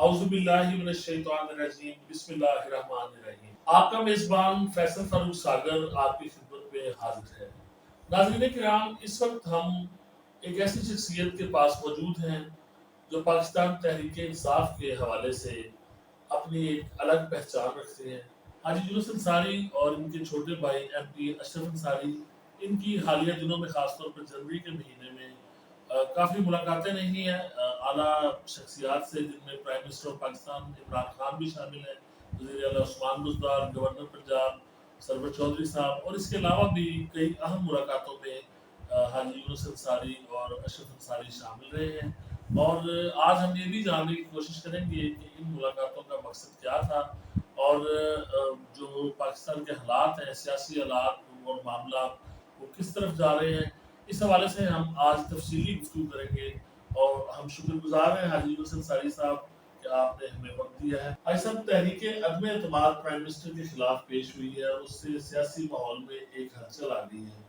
औज़ुबिल्लाहिमिनश्शैतानिर्रजीम बिस्मिल्लाहिर्रहमानिर्रहीम। आपका मेज़बान फैसल फारूक सागर आपकी खिदमत में हाजिर है। नाज़रीन किराम, इस वक्त हम एक ऐसी शख्सियत के पास मौजूद हैं जो पाकिस्तान तहरीक इंसाफ के हवाले से अपनी एक अलग पहचान रखते हैं। हाजी यूनुस अंसारी और इनके छोटे भाई MP अशरफ अंसारी, इनकी हालिया दिनों में ख़ासतौर पर जनवरी के महीने में काफ़ी मुलाकातें नहीं हैं आला शख्सियात से, जिनमें prime minister of Pakistan Imran Khan भी शामिल हैं, वज़ीर आला उस्मान बुज़दार, गवर्नर पंजाब सरवर चौधरी साहब, और इसके अलावा भी कई अहम मुलाकातों में हाजी यूनुस अंसारी और अशरफ अंसारी शामिल रहे हैं। और आज हम ये भी जानने की कोशिश करेंगे कि इन मुलाकातों का मकसद क्या था और जो पाकिस्तान के हालात हैं, सियासी हालात और मामला वो किस तरफ जा रहे हैं। इस हवाले से हम आज तफसीली गुफ्तगू करेंगे और हम शुक्रगुजार हैं हाजी यूनुस अंसारी साहब कि आपने हमें वक्त दिया है। हाजी साहब, तहरीक अदम एतमाद प्राइम मिनिस्टर के खिलाफ पेश हुई है और उससे सियासी माहौल में एक हलचल आ गई है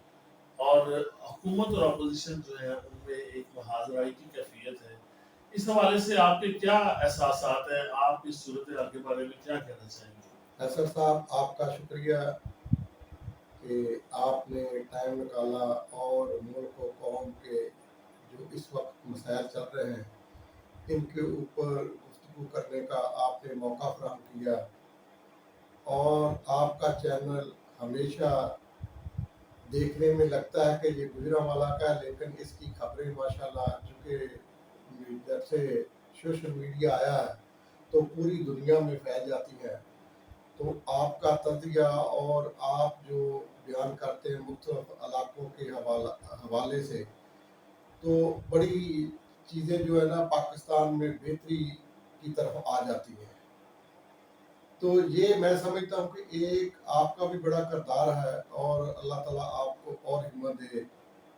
और हुकूमत और अपोजिशन जो है उनमें एक मुहाजराई की कैफियत है। इस हवाले से आपके क्या एहसासात हैं? आप इस सूरत हाल के बारे में क्या कहना चाहेंगे? असर साहब, आपका शुक्रिया कि आपने टाइम निकाला और मुल्क और कौम के जो इस वक्त मसाइल चल रहे हैं इनके ऊपर गुफ्तगू करने का आपने मौका फराहम किया। और आपका चैनल हमेशा देखने में लगता है कि ये गुजरांवाला का है, लेकिन इसकी खबरें माशाल्लाह चूँकि जब से सोशल मीडिया आया है तो पूरी दुनिया में फैल जाती है। तो आपका तज़किया और आप जो बयान करते हैं मुख्तलिफ इलाकों के हवाले से, तो बड़ी चीज़ें जो है ना पाकिस्तान में बेहतरी की तरफ आ जाती हैं। तो ये मैं समझता हूँ कि एक आपका भी बड़ा किरदार है और अल्लाह ताला आपको और हिम्मत दे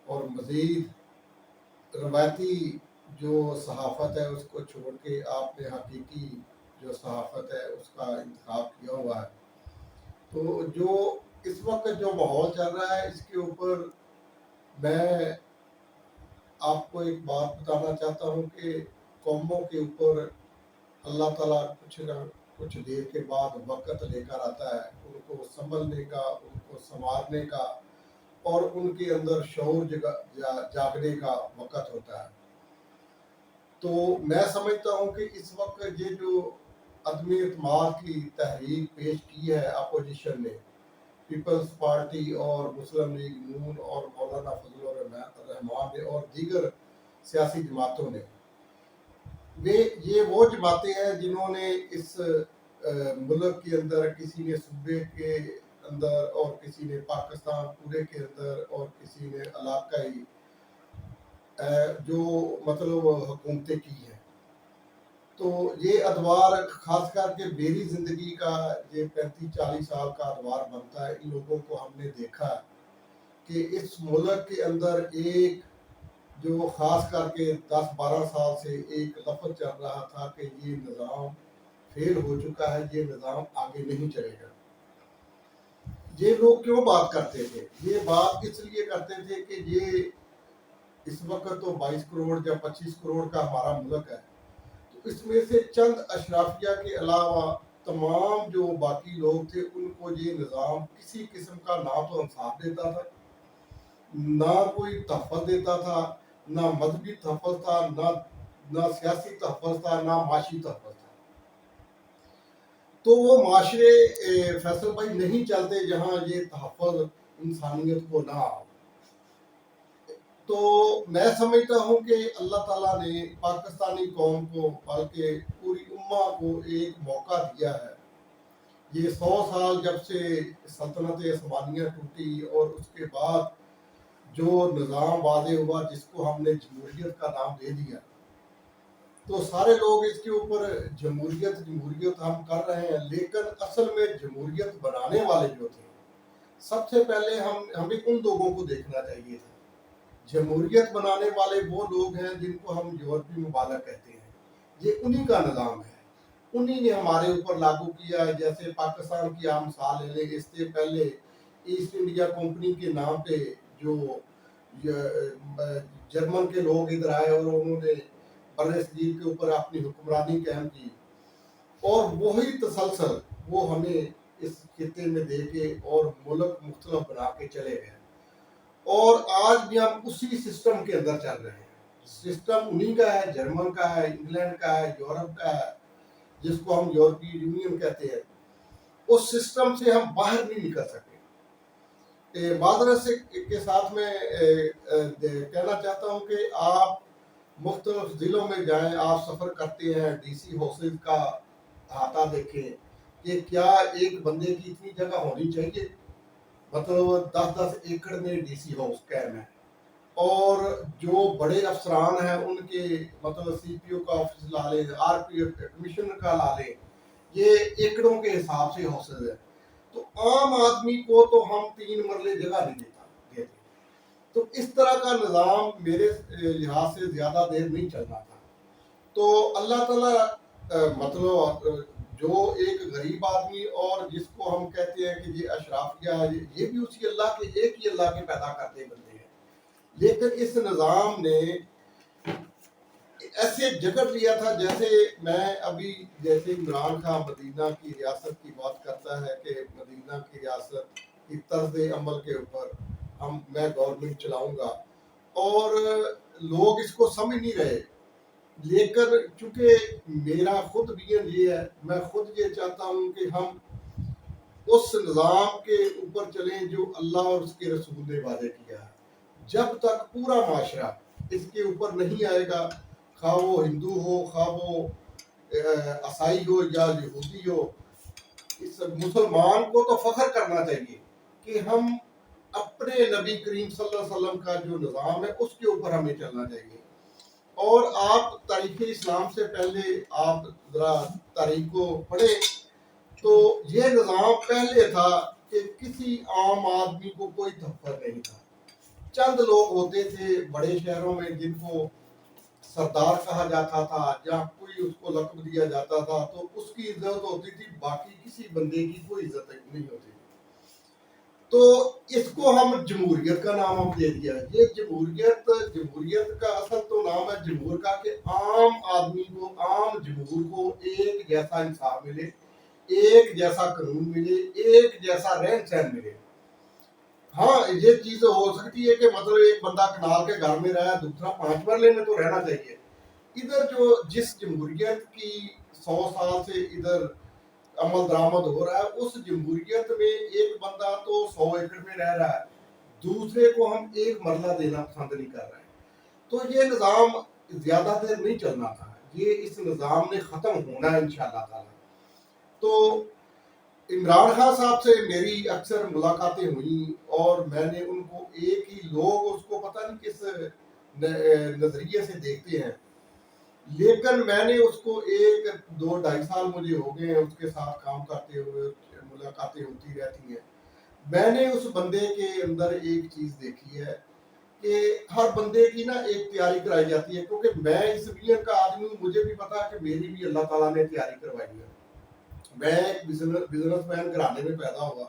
और मज़ीद रवायती जो सहाफ़त है उसको छोड़ के आपने हकीकी जो सहाफ़त है उसका इंतखाब किया हुआ है। तो जो इस वक्त जो माहौल चल रहा है इसके ऊपर मैं आपको एक बात बताना चाहता हूँ कि कौमों के ऊपर अल्लाह ताला कुछ न कुछ देर के बाद वक़्त लेकर आता है, उनको संभलने का, उनको संवारने का और उनके अंदर शऊर जागने का वक़्त होता है। तो मैं समझता हूँ कि इस वक्त ये जो अदम एतमाद की तहरीक पेश की है अपोजिशन ने, पीपल्स पार्टी और मुस्लिम लीग नून और मौलाना फजल रहमान ने और दीगर सियासी जमातों ने, ये वो जमातें हैं जिन्होंने इस मुल्क के अंदर, किसी ने सूबे के अंदर और किसी ने पाकिस्तान पूरे के अंदर और किसी ने इलाकाई जो मतलब हुकूमतें की हैं। तो ये अदवार खास करके मेरी ज़िंदगी का ये 35-40 साल का अदवार बनता है। इन लोगों को हमने देखा कि इस मुल्क के अंदर एक जो ख़ास करके 10-12 साल से एक लफ्ज़ चल रहा था कि ये निज़ाम फेल हो चुका है, ये निज़ाम आगे नहीं चलेगा। ये लोग क्यों बात करते थे? ये बात इसलिए करते थे कि ये इस वक्त तो 22 करोड़ या 25 करोड़ का हमारा मुल्क है, तो इसमें से चंद अशराफिया के अलावा तमाम जो बाकी लोग थे उनको ये निज़ाम किसी किस्म का ना तो इंसाफ देता था, ना कोई तहफ़्फ़ुज़ देता था, ना मजहबी तहफ़्फ़ुज़ था, ना सियासी तहफ़्फ़ुज़ था, ना माशी तहफ़्फ़ुज़ था। तो वो माशरे फैसल भाई नहीं चलते जहाँ ये तहफ़्फ़ुज़ इंसानियत को ना हो। तो मैं समझता हूँ कि अल्लाह ताला ने पाकिस्तानी कौम को, बल्कि पूरी उम्मा को एक मौका दिया है। ये 100 साल जब से सल्तनत उस्मानिया टूटी और उसके बाद जो निज़ाम वाज़े हुआ जिसको हमने जमहूरियत का नाम दे दिया, तो सारे लोग इसके ऊपर जमहूरियत हम कर रहे हैं, लेकिन असल में जमहूरियत बनाने वाले जो थे, सबसे पहले हमें उन लोगों को देखना चाहिए था। जमहूरियत बनाने वाले वो लोग हैं जिनको हम यूरोपीय मुबालक कहते हैं, ये उन्हीं का निज़ाम है, उन्हीं ने हमारे ऊपर लागू किया है। जैसे पाकिस्तान की आम मिसाल ले लें, इससे पहले ईस्ट इंडिया कंपनी के नाम पे जो जर्मन के लोग इधर आए और उन्होंने बर्रे सगीर के ऊपर अपनी हुक्मरानी कायम की, اور وہی تسلسل وہ ہمیں اس خطے میں دے کے اور ملک مختلف بنا کے چلے گئے، اور آج بھی ہم اسی سسٹم کے اندر چل رہے ہیں۔ سسٹم انہی کا ہے، جرمن کا ہے، انگلینڈ کا ہے، یورپ کا ہے، جس کو ہم یورپی یونین کہتے ہیں۔ اس سسٹم سے ہم باہر نہیں نکل سکتے۔ معذرت سے کے ساتھ میں کہنا چاہتا ہوں کہ آپ مختلف ضلعوں میں جائیں، آپ سفر کرتے ہیں، ڈی سی ہاؤسز کا احاطہ دیکھیں کہ کیا ایک بندے کی اتنی جگہ ہونی چاہیے، مطلب 10 ایکڑ میں ڈی سی ہاؤس قائم ہے، اور جو بڑے افسران ہیں ان کے مطلب سی پی او کا آفس لا لیں، آر پی ایف کمشنر کا لا لیں، یہ ایکڑوں کے حساب سے ہاؤسز ہے۔ تو عام آدمی کو تو ہم 3 مرلے جگہ نہیں دیتے۔ تو اس طرح کا نظام میرے لحاظ سے زیادہ دیر نہیں چلنا تھا۔ تو اللہ تعالیٰ مطلب جو ایک غریب آدمی اور جس کو ہم کہتے ہیں کہ یہ اشرافیہ ہے، یہ بھی اسی اللہ کے، ایک ہی اللہ کے پیدا کرتے بندے ہیں، لیکن اس نظام نے ایسے جگڑ لیا تھا، جیسے میں ابھی جیسے عمران خان مدینہ کی ریاست کی بات کرتا ہے کہ مدینہ کی ریاست کی طرز عمل کے اوپر میں گورنمنٹ چلاؤں گا، اور لوگ اس کو سمجھ نہیں رہے۔ لیکن چونکہ میرا خود ویژن یہ ہے، میں خود یہ چاہتا ہوں کہ ہم اس نظام کے اوپر چلیں جو اللہ اور اس کے رسول نے وعدے کیا ہے۔ جب تک پورا معاشرہ اس کے اوپر نہیں آئے گا، خواہ وہ ہندو ہو، خواہ وہ عیسائی ہو یا یہودی ہو، اس مسلمان کو تو فخر کرنا چاہیے کہ ہم اپنے نبی کریم صلی اللہ علیہ وسلم کا جو نظام ہے اس کے اوپر ہمیں چلنا چاہیے۔ اور آپ تاریخ اسلام سے پہلے آپ ذرا تاریخ کو پڑھیں تو یہ نظام پہلے تھا کہ کسی عام آدمی کو کوئی دفتر نہیں تھا، چند لوگ ہوتے تھے بڑے شہروں میں جن کو سردار کہا جاتا تھا، جہاں کوئی اس کو لقب دیا جاتا تھا تو اس کی عزت ہوتی تھی، باقی کسی بندے کی کوئی عزت نہیں ہوتی۔ تو اس کو ہم جمہوریت کا نام ہم دے دیا۔ یہ جمہوریت کا اصل تو نام ہے جمہور کا، کہ عام آدمی کو، عام جمہور کو ایک جیسا انصاف ملے، ایک جیسا قانون ملے، ایک جیسا رہن سہن ملے۔ ہاں یہ چیز ہو سکتی ہے کہ مطلب ایک بندہ کنال کے گھر میں رہا، دوسرا 5 مرلے میں تو رہنا چاہیے۔ ادھر جو جس جمہوریت کی 100 سال سے ادھر عمل درآمد ہو رہا ہے، اس جمہوریت میں ایک بندہ تو 100 ایکڑ میں رہ رہا ہے، دوسرے کو ہم ایک مرلہ دینا پسند نہیں کر رہے ہیں۔ تو یہ نظام زیادہ دیر نہیں چلنا تھا، یہ اس نظام نے ختم ہونا ہے انشاءاللہ تعالی۔ تو عمران خان صاحب سے میری اکثر ملاقاتیں ہوئیں، اور میں نے ان کو ایک ہی، لوگ اس کو پتہ نہیں کس نظریے سے دیکھتے ہیں، لیکن میں نے اس کو 1-2-2.5 سال مجھے ہو گئے ہیں اس کے ساتھ کام کرتے ہوئے، ملاقاتیں ہوتی رہتی ہیں۔ میں نے اس بندے کے اندر ایک چیز دیکھی ہے کہ ہر بندے کی نا ایک تیاری کرائی جاتی ہے، کیونکہ میں اس ویژن کا آدمی ہوں، مجھے بھی پتا ہے کہ میری بھی اللہ تعالیٰ نے تیاری کروائی ہے۔ میں ایک بزنس مین گھرانے میں پیدا ہوا،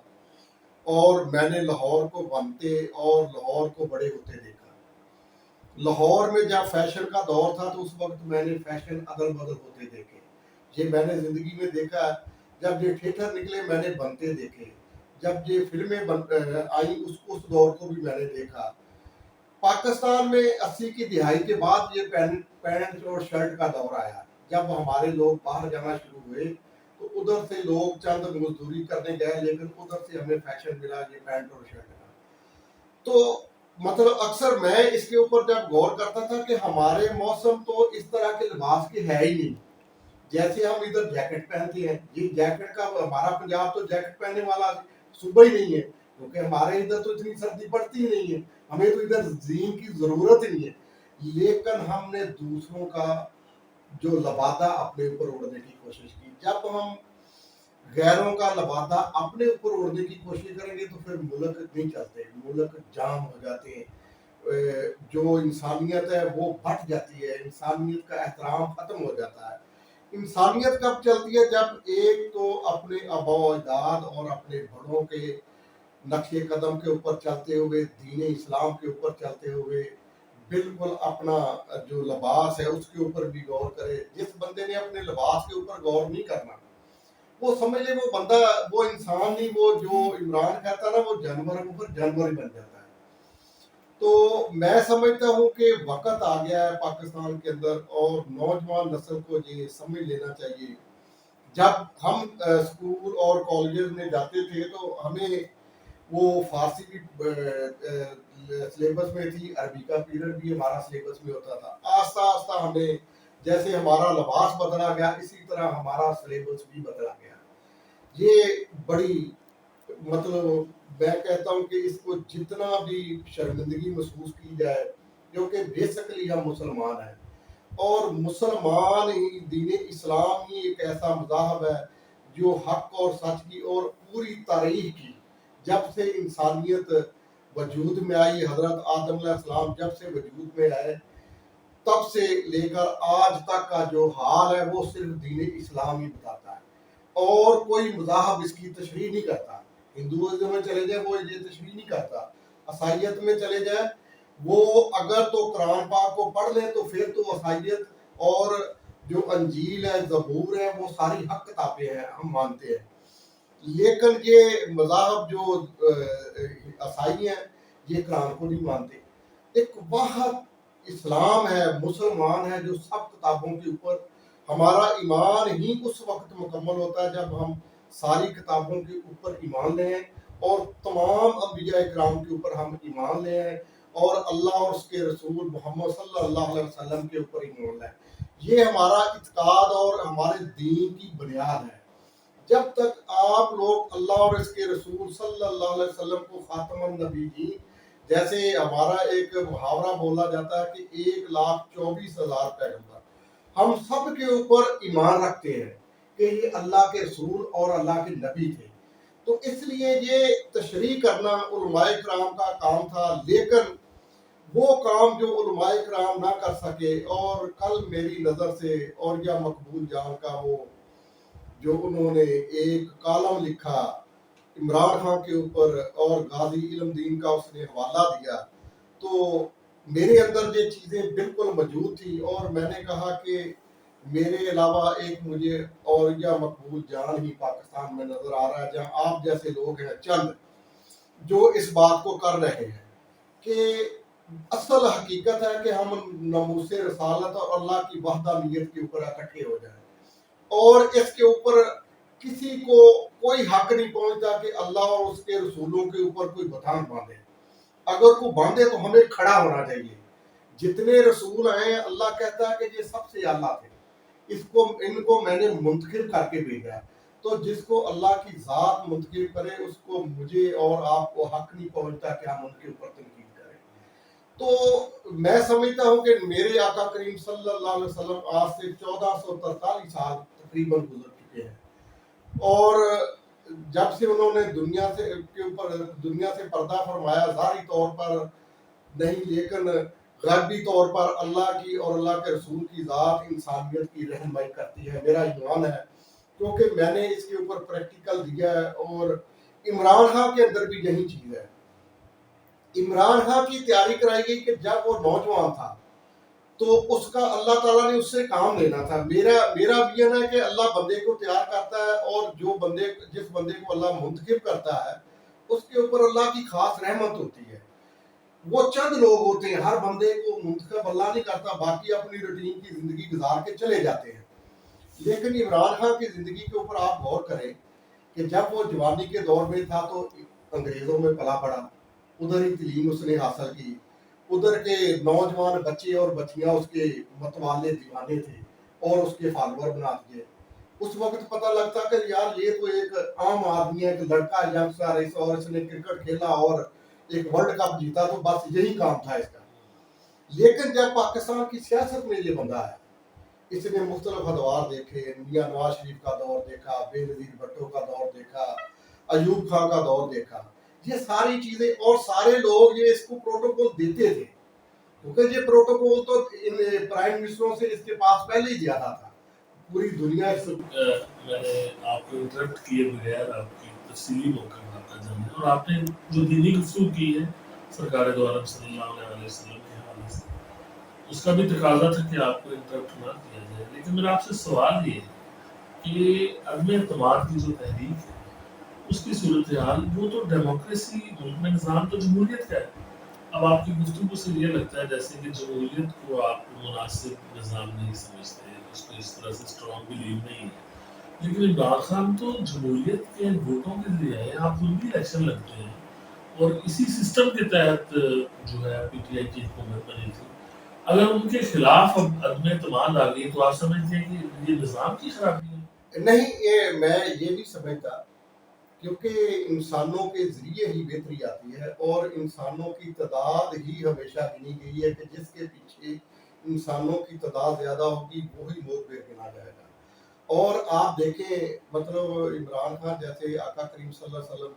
اور میں نے لاہور کو بنتے اور لاہور کو بڑے ہوتے دیکھا۔ لاہور میں جب فیشن کا دور تھا تو اس وقت میں نے فیشن ادل بدل ہوتے دیکھے، یہ میں نے زندگی میں دیکھا ہے۔ جب یہ تھیٹر نکلے میں نے بنتے دیکھے، جب یہ فلمیں آئیں اس دور کو بھی میں نے دیکھا۔ پاکستان میں 80 کی دہائی کے بعد یہ پینٹ اور شرٹ کا دور آیا، جب ہمارے لوگ باہر جانا شروع ہوئے تو ادھر سے لوگ چند مزدوری کرنے گئے، لیکن ادھر سے ہمیں فیشن ملا یہ پینٹ اور شرٹ کا۔ تو مطلب اکثر میں اس کے اوپر جب غور کرتا تھا کہ ہمارے موسم تو اس طرح کے لباس کے ہے ہی نہیں، جیسے ہم ادھر جیکٹ پہنتے ہیں، یہ جیکٹ کا ہمارا پنجاب تو جیکٹ پہننے والا صوبہ ہی نہیں ہے، کیونکہ ہمارے ادھر تو اتنی سردی پڑتی ہی نہیں ہے، ہمیں تو ادھر زین کی ضرورت ہی نہیں ہے، لیکن ہم نے دوسروں کا جو لبادہ اپنے اوپر اوڑھنے کی کوشش کی۔ جب ہم غیروں کا لبادہ اپنے اوپر اوڑھنے کی کوشش کریں گے تو پھر ملک نہیں چلتے، ملک جام ہو جاتے ہیں، جو انسانیت ہے وہ بٹ جاتی ہے، انسانیت کا احترام ختم ہو جاتا ہے۔ انسانیت کب چلتی ہے؟ جب ایک تو اپنے آباء و اجداد اور اپنے بڑوں کے نقش قدم کے اوپر چلتے ہوئے، دین اسلام کے اوپر چلتے ہوئے، بالکل اپنا جو لباس ہے اس کے اوپر بھی غور کرے۔ جس بندے نے اپنے لباس کے اوپر غور نہیں کرنا، وہ سمجھ لے وہ بندہ وہ انسان نہیں، وہ جو عمران کہتا ہے نا وہ جانور کے اوپر جانور ہی بن جاتا ہے۔ تو میں سمجھتا ہوں کہ وقت آ گیا ہے پاکستان کے اندر، اور نوجوان نسل کو یہ سمجھ لینا چاہیے۔ جب ہم اسکول اور کالجز میں جاتے تھے تو ہمیں وہ فارسی بھی سلیبس میں تھی، عربی کا پیریڈ بھی ہمارا سلیبس میں ہوتا تھا۔ آہستہ آہستہ ہمیں جیسے ہمارا لباس بدلا گیا اسی طرح ہمارا سلیبس بھی بدلا گیا۔ یہ بڑی مطلب میں کہتا ہوں کہ اس کو جتنا بھی شرمندگی محسوس کی جائے، کیونکہ بیسکلی ہم مسلمان ہیں، اور مسلمان ہی دین اسلام ہی ایک ایسا مذہب ہے جو حق اور سچ کی اور پوری تاریخ کی، جب سے انسانیت وجود میں آئی، حضرت آدم علیہ السلام جب سے وجود میں آئے تب سے لے کر آج تک کا جو حال ہے وہ صرف دین اسلام ہی بتاتا ہے، اور کوئی مذہب اس کی تشریح نہیں کرتا۔ ہندوازم میں چلے جائیں وہ یہ تشریح نہیں کرتا، عیسائیت میں چلے جائیں وہ اگر تو قرآن پاک کو پڑھ لیں تو پھر تو عیسائیت اور جو انجیل ہے زبور ہے وہ ساری حق کتابیں ہیں، ہم مانتے ہیں۔ لیکن یہ مذاہب جو عیسائی ہیں یہ قرآن کو نہیں مانتے۔ ایک واحد اسلام ہے، مسلمان ہے جو سب کتابوں کے اوپر، ہمارا ایمان ہی اس وقت مکمل ہوتا ہے جب ہم ساری کتابوں کے اوپر ایمان لیں اور تمام انبیاء کرام کے اوپر ہم ایمان لیں اور اللہ اور اس کے رسول محمد صلی اللہ علیہ وسلم کے اوپر ایمان لیں۔ یہ ہمارا اعتقاد اور ہمارے دین کی بنیاد ہے۔ جب تک آپ لوگ اللہ اور اس کے رسول صلی اللہ علیہ وسلم کو خاتم النبیین، جیسے ہمارا ایک محاورہ بولا جاتا ہے کہ 1,24,000 پیغمبر، ہم سب کے اوپر ایمان رکھتے ہیں کہ یہ اللہ کے رسول اور اللہ کے نبی تھے، تو اس لیے یہ تشریح کرنا علماء کرام کا کام تھا، لیکن وہ کام جو علماء کرام نہ کر سکے، اور کل میری نظر سے اور یا مقبول جان کا وہ جو انہوں نے ایک کالم لکھا عمران خان کے اوپر اور غازی علم دین کا اس نے حوالہ دیا، تو میرے اندر یہ چیزیں بالکل موجود تھی، اور میں نے کہا کہ میرے علاوہ ایک مجھے اور یا مقبول جان ہی پاکستان میں نظر آ رہا ہے جہاں آپ جیسے لوگ ہیں چند جو اس بات کو کر رہے ہیں کہ اصل حقیقت ہے کہ ہم ناموس رسالت اور اللہ کی وحدانیت کے اوپر اکٹھے ہو جائیں، اور اس کے اوپر کسی کو کوئی حق نہیں پہنچتا کہ اللہ اور اس کے رسولوں کے اوپر کوئی بتان باندھے۔ اگر کوئی باندھے تو ہمیں کھڑا ہونا چاہیے۔ جتنے رسول ہیں اللہ کہتا ہے کہ یہ سب سے اعلیٰ تھے، ان کو میں نے منتخب کر کے بھیجا ہے، تو جس کو اللہ کی ذات منتخب کرے اس کو مجھے اور آپ کو حق نہیں پہنچتا کہ ہم ان کے اوپر تنقید کریں۔ تو میں سمجھتا ہوں کہ میرے آقا کریم صلی اللہ علیہ وسلم آج سے 1443 سال تقریباً گزر چکے ہیں، اور جب سے انہوں نے دنیا سے پردہ فرمایا، ظاہری طور پر نہیں لیکن غیبی طور پر اللہ کی اور اللہ کے رسول کی ذات انسانیت کی رہنمائی کرتی ہے، میرا ایمان ہے، کیونکہ میں نے اس کے اوپر پریکٹیکل دیا ہے۔ اور عمران خان کے اندر بھی یہی چیز ہے۔ عمران خان کی تیاری کرائی گئی کہ جب وہ نوجوان تھا تو اس کا اللہ تعالیٰ نے اس سے کام لینا تھا۔ میرا ویژن ہے کہ اللہ بندے کو تیار کرتا ہے، اور جس بندے کو اللہ منتخب کرتا ہے اس کے اوپر اللہ کی خاص رحمت ہوتی ہے۔ وہ چند لوگ ہوتے ہیں، ہر بندے کو منتخب اللہ نہیں کرتا، باقی اپنی روٹین کی زندگی گزار کے چلے جاتے ہیں۔ لیکن عمران خان کی زندگی کے اوپر آپ غور کریں کہ جب وہ جوانی کے دور میں تھا تو انگریزوں میں پلا پڑا، ادھر ہی تعلیم اس نے حاصل کی، ادھر کے نوجوان بچے اور بچیاں اس کے متوالے دیوانے تھے اور اس کے فالوور بنا دیے۔ اس وقت پتہ لگتا کہ یار یہ تو ایک عام آدمی ہے، ایک لڑکا ینگسٹر ہے، اور اس نے کرکٹ کھیلا اور ایک ورلڈ کپ جیتا، تو بس یہی کام تھا اس کا۔ لیکن جب پاکستان کی سیاست میں یہ بندہ ہے، اس نے مختلف ادوار دیکھے، میاں نواز شریف کا دور دیکھا، بے نظیر بھٹو کا دور دیکھا، ایوب خان کا دور دیکھا، یہ ساری چیزیں، اور سارے لوگ یہ اس کو پروٹوکول دیتے تھے، کیونکہ یہ پروٹوکول تو ان پرائم منسٹروں سے اس کے پاس پہلے ہی زیادہ تھا، پوری دنیا اس میں نے آپ کو انٹرپٹ کیے بغیر آپ کی تفصیلی موقع کا جانا، اور آپ نے جو دینی گفتگو کی ہے سرکار دو عالم صلی اللہ علیہ وسلم کے حوالے سے، اس کا بھی تقاضا تھا کہ آپ کو انٹرپٹ نہ کیا جائے۔ لیکن میرا آپ سے سوال یہ ہے کہ عدم اعتماد کی جو تحریک ہے اس کی صورتحال وہ تو ڈیموکریسی ملک میں نظام تو جمہوریت کا ہے. اب آپ کی گفتگو سے یہ لگتا ہے جیسے کہ جمہوریت کو آپ مناسب نظام نہیں سمجھتے, اس کو اس طرح سے اسٹرانگ بلیو نہیں ہے. لیکن عمران خان تو جمہوریت کے ووٹوں کے لیے آئے ہیں, آپ خود بھی الیکشن لگتے ہیں اور اسی سسٹم کے تحت جو ہے پی ٹی آئی کی حکومت بنی تھی. اگر ان کے خلاف اب عدم اعتماد آ گئی تو آپ سمجھتے ہیں کہ یہ نظام کی خرابی ہے؟ نہیں, یہ میں یہ نہیں سمجھتا, کیونکہ انسانوں کے ذریعے ہی بہتری آتی ہے اور انسانوں کی تعداد ہی ہمیشہ گنی گئی ہے کہ جس کے پیچھے انسانوں کی تعداد زیادہ ہوگی وہی موت گنا جائے گا. اور آپ دیکھیں مطلب عمران خان جیسے آقا کریم صلی اللہ علیہ وسلم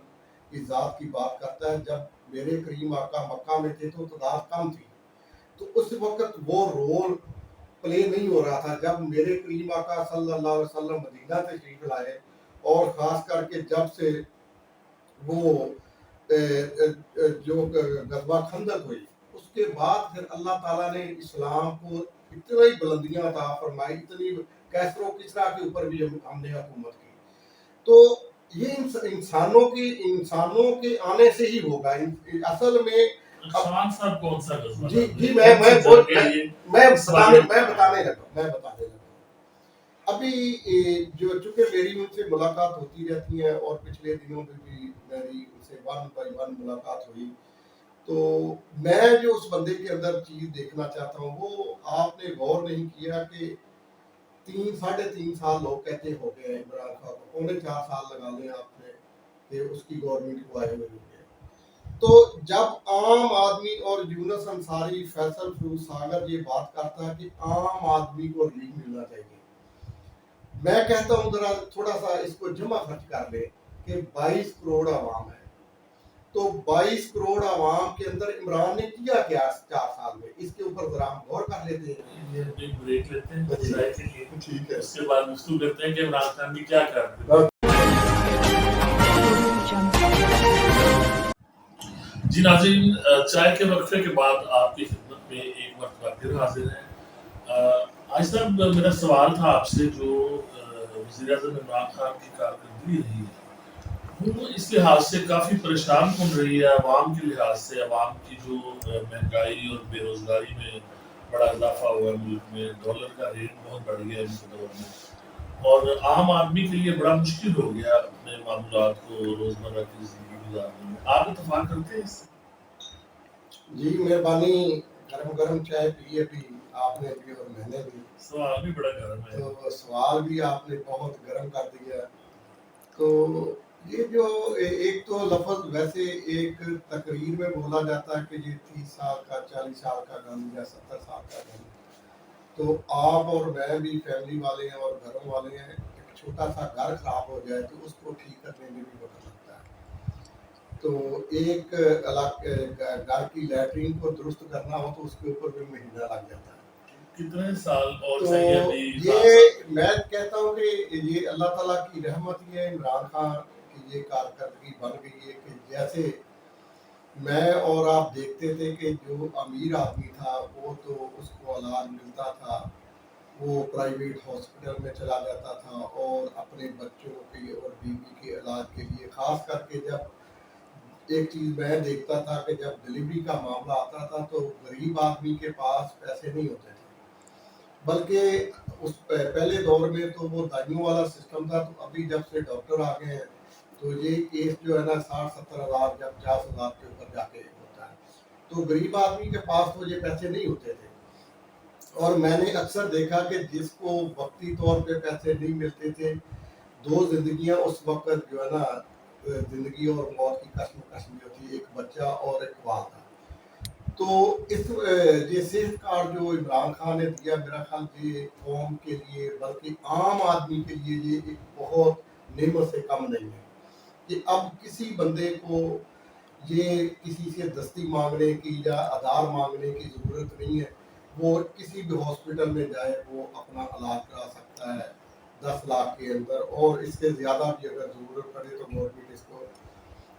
کی ذات کی بات کرتا ہے, جب میرے کریم آقا مکہ میں تھے تو تعداد کم تھی, تو اس وقت وہ رول پلے نہیں ہو رہا تھا. جب میرے کریم آقا صلی اللہ علیہ وسلم مدینہ تشریف لائے اور خاص کر کے جب سے وہ جو غزوہ خندق ہوئی اس کے بعد پھر اللہ تعالیٰ نے اسلام کو اتنی بلندیاں عطا فرمائی, اتنی کیسر و کسرا کے اوپر بھی ہم نے حکومت کی. تو یہ انسانوں کے آنے سے ہی ہوگا اصل میں. خان صاحب کون سا غزوہ؟ جی میں بتانے لگا. ابھی جو چونکہ میری ان سے ملاقات ہوتی رہتی ہے اور پچھلے دنوں میں بھی میری ان سے 1 by 1 ملاقات ہوئی, تو میں جو اس بندے کے اندر چیز دیکھنا چاہتا ہوں وہ آپ نے غور نہیں کیا کہ 3-3.5 سال لوگ کہتے ہو گئے ہیں عمران خان کو, 4.25 سال لگا لیں آپ نے کہ اس کی گورنمنٹ کو آئے ہوئے ہوئے. تو جب عام آدمی اور یونس انصاری, فیصل فروز ساگر یہ بات کرتا ہے کہ عام آدمی کو ریلیف ملنا چاہیے, میں کہتا ہوں ذرا تھوڑا سا اس کو جمع خرچ کر لے کہ 22 کروڑ عوام ہے, تو 22 کروڑ عوام کے اندر عمران نے کیا کیا 4 سال میں, اس کے اوپر ذرا ہم غور کر لیتے ہیں. یہ ایک بریک لیتے ہیں چائے کے لیے, ٹھیک ہے, اس کے بعد گفتگو کرتے ہیں کہ عمران خان بھی کیا کرتے ہیں. جی ناظرین, چائے کے وقفے کے بعد آپ کی خدمت میں ایک مرتبہ پھر حاضر ہیں. آج صاحب میرا سوال تھا آپ سے, جو وزیر اعظم عمران خان کی کارکردگی رہی ہے وہ اس لحاظ سے کافی پریشان کن رہی ہے, عوام کے لحاظ سے. عوام کی جو مہنگائی اور بے روزگاری میں بڑا اضافہ ہوا ہے ملک میں, ڈالر کا ریٹ بہت بڑھ گیا ہے اس دور میں, اور عام آدمی کے لیے بڑا مشکل ہو گیا اپنے معاملات کو روزمرہ کی زندگی گزارنے میں. آپ اتفاق کرتے ہیں اس سے؟ جی مہربانی, گرم گرم چائے پی ابھی آپ نے بھی اور میں نے بھی. سوال بھی بڑا گرم ہے. تو سوال بھی آپ نے بہت گرم کر دیا. تو یہ جو ایک تو لفظ ویسے ایک تقریر میں بولا جاتا ہے کہ یہ 30 سال کا 40 سال کا غم یا 70 سال کا غم, تو آپ اور میں بھی فیملی والے ہیں اور گھروں والے ہیں. ایک چھوٹا سا گھر خراب ہو جائے تو اس کو ٹھیک کرنے میں بھی وقت لگتا ہے. تو ایک گھر کی لیٹرین کو درست کرنا ہو تو اس کے اوپر بھی مہینہ لگ جاتا ہے. کتنے سال اور تو یہ میں کہتا ہوں کہ یہ اللہ تعالیٰ کی رحمت ہی ہے. عمران خان کی یہ کارکردگی بن گئی ہے کہ جیسے میں اور آپ دیکھتے تھے کہ جو امیر آدمی تھا وہ تو اس کو علاج ملتا تھا, وہ پرائیویٹ ہاسپٹل میں چلا جاتا تھا اور اپنے بچوں کے اور بیوی کے علاج کے لیے, خاص کر کے جب ایک چیز میں دیکھتا تھا کہ جب ڈلیوری کا معاملہ آتا تھا تو غریب آدمی کے پاس پیسے نہیں ہوتے تھے, بلکہ اس پہلے دور میں تو وہ دائیوں والا سسٹم تھا. تو ابھی جب سے ڈاکٹر آ گئے ہیں تو یہ کیس جو ہے نا 60-70 ہزار یا 50 ہزار کے اوپر جا کے ہوتا ہے. تو غریب آدمی کے پاس تو یہ پیسے نہیں ہوتے تھے, اور میں نے اکثر دیکھا کہ جس کو وقتی طور پہ پیسے نہیں ملتے تھے, 2 زندگیاں اس وقت جو ہے نا زندگی اور موت کی کشمکش میں ہوتی, ایک بچہ اور ایک والدہ. تو اس یہ صحت کارڈ جو عمران خان نے دیا, میرا خیال یہ قوم کے لیے بلکہ عام آدمی کے لیے یہ ایک بہت نعمت سے کم نہیں ہے کہ اب کسی بندے کو یہ کسی سے دستی مانگنے کی یا آدھار مانگنے کی ضرورت نہیں ہے. وہ کسی بھی ہاسپٹل میں جائے وہ اپنا علاج کرا سکتا ہے 10 لاکھ کے اندر, اور اس سے زیادہ بھی اگر ضرورت پڑے تو گورنمنٹ اس کو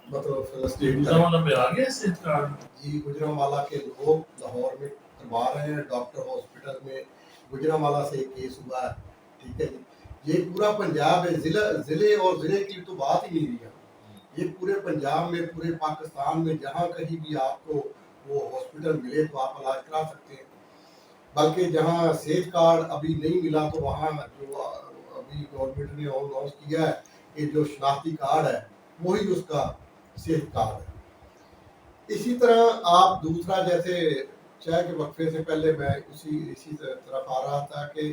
مطلب فلسطین میں آ گیا صحت کارڈ. جی گجرانوالہ کے لوگ لاہور میں کروا رہے ہیں, ڈاکٹر ہاسپٹل میں گجرانوالہ سے ایک کیس ہوا ہے, ٹھیک ہے جی. ये पूरा पंजाब है, ज़िले और ज़िले की तो बात ही नहीं रही है। ये पूरे पंजाब में, पूरे पाकिस्तान में जहाँ कहीं भी आपको वो हॉस्पिटल मिले तो आप इलाज करा सकते हैं। बल्कि जहाँ सेहत कार्ड अभी नहीं मिला तो वहाँ जो अभी गवर्नमेंट ने अनाउंस किया है कि जो शनाख्ती कार्ड है वही उसका सेहत कार्ड है। इसी तरह आप दूसरा, जैसे चाय के वक्फे से पहले मैं इसी तरफ आ रहा था कि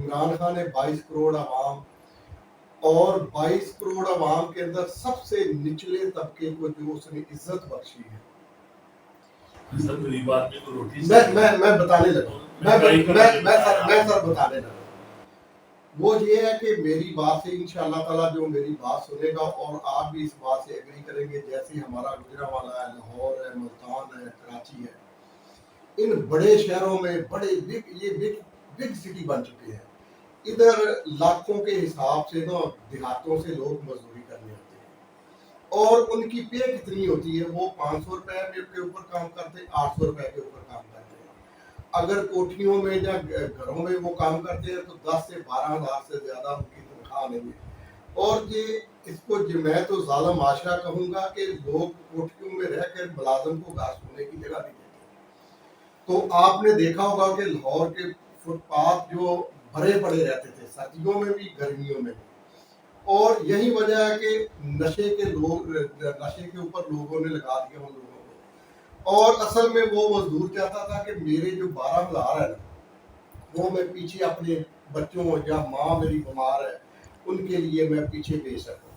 इमरान खान ने 22 करोड़ आवाम, और 22 करोड़ आवाम के अंदर सबसे निचले तबके को जो उसने इज्जत बख्शी है। सर गरीब आदमी को रोटी मैं बताने लगा, मैं सर बताने लगा। वो ये है कि मेरी बात से इंशाअल्लाह ताला जो मेरी बात सुनेगा और आप भी इस बात से एग्री करेंगे, जैसे हमारा गुजरांवाला है, लाहौर है, मुल्तान है, कराची है, इन बड़े शहरों में बड़े बिग सिटी बन चुके हैं। इधर लाखों के हिसाब से ना देहातों से लोग मजदूरी करने आते हैं और उनकी पे कितनी होती है, वो 500 रुपए के ऊपर काम करते हैं, 800 रुपए के ऊपर काम करते हैं। अगर कोठियों में या घरों में वो काम करते हैं तो 10 से 12 हज़ार से ज्यादा उनकी तनख्वाह नहीं है। और ये इसको मैं तो ज़ालिम माशरा कहूँगा कि लोग कोठियों में रहकर मुलाजिम को घास सोने की जगह नहीं देते। तो आपने देखा होगा कि लाहौर के फुटपाथ जो भरे पड़े रहते थे, सर्दियों में भी गर्मियों में भी, और यही वजह है कि नशे के ऊपर लोगों ने लगा दिया उन लोगों को। और असल में वो मजदूर चाहता था कि मेरे जो 12,000 है ना, वो मैं पीछे अपने बच्चों या माँ मेरी बीमार है उनके लिए मैं पीछे भेज सकूँ।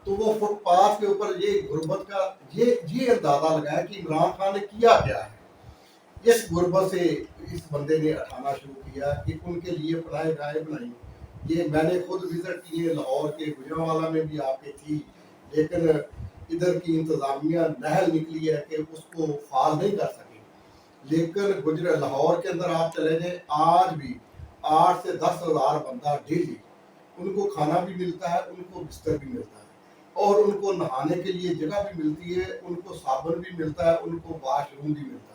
तो वो फुटपाथ के ऊपर ये गुर्बत का ये अंदाजा लगाया कि इमरान खान ने किया क्या है। इस गुर्बत से इस बंदे ने उठाना शुरू किया कि उनके लिए पढ़ाई गाहें बनाई। ये मैंने खुद विजिट किए, लाहौर के गुजरांवाला में भी आपके थी, लेकिन इधर की इंतजामिया नहल निकली है कि उसको फाल नहीं कर सकी। लेकिन लाहौर के अंदर आप चले जाए, आज भी 8 से 10 हज़ार बंदा डेली, उनको खाना भी मिलता है, उनको बिस्तर भी मिलता है और उनको नहाने के लिए जगह भी मिलती है, उनको साबुन भी मिलता है, उनको वाशरूम भी मिलता है।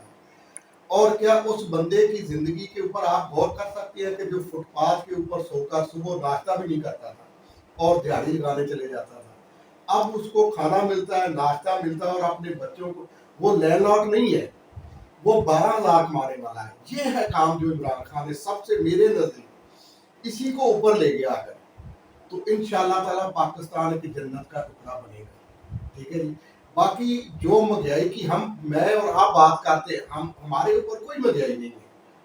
और क्या उस बंदे की जिंदगी के ऊपर आप गौर कर सकते हैं कि जो फुटपाथ के ऊपर सोकर सुबह नाश्ता भी नहीं करता था और दिहाड़ी लगाने चले जाता था, अब उसको खाना मिलता है, नाश्ता मिलता है और अपने बच्चों को, वो लैंडलॉर्ड नहीं है, वो 12 लाख मारने वाला है। ये है काम जो इमरान खान ने सबसे मेरे नजदीक इसी को ऊपर ले गया अगर, तो इंशाअल्लाह ताला पाकिस्तान की जन्नत का टुकड़ा बनेगा। ठीक है जी। बाकी जो महंगाई की मैं और आप बात करते हैं, हमारे ऊपर कोई महंगाई नहीं है,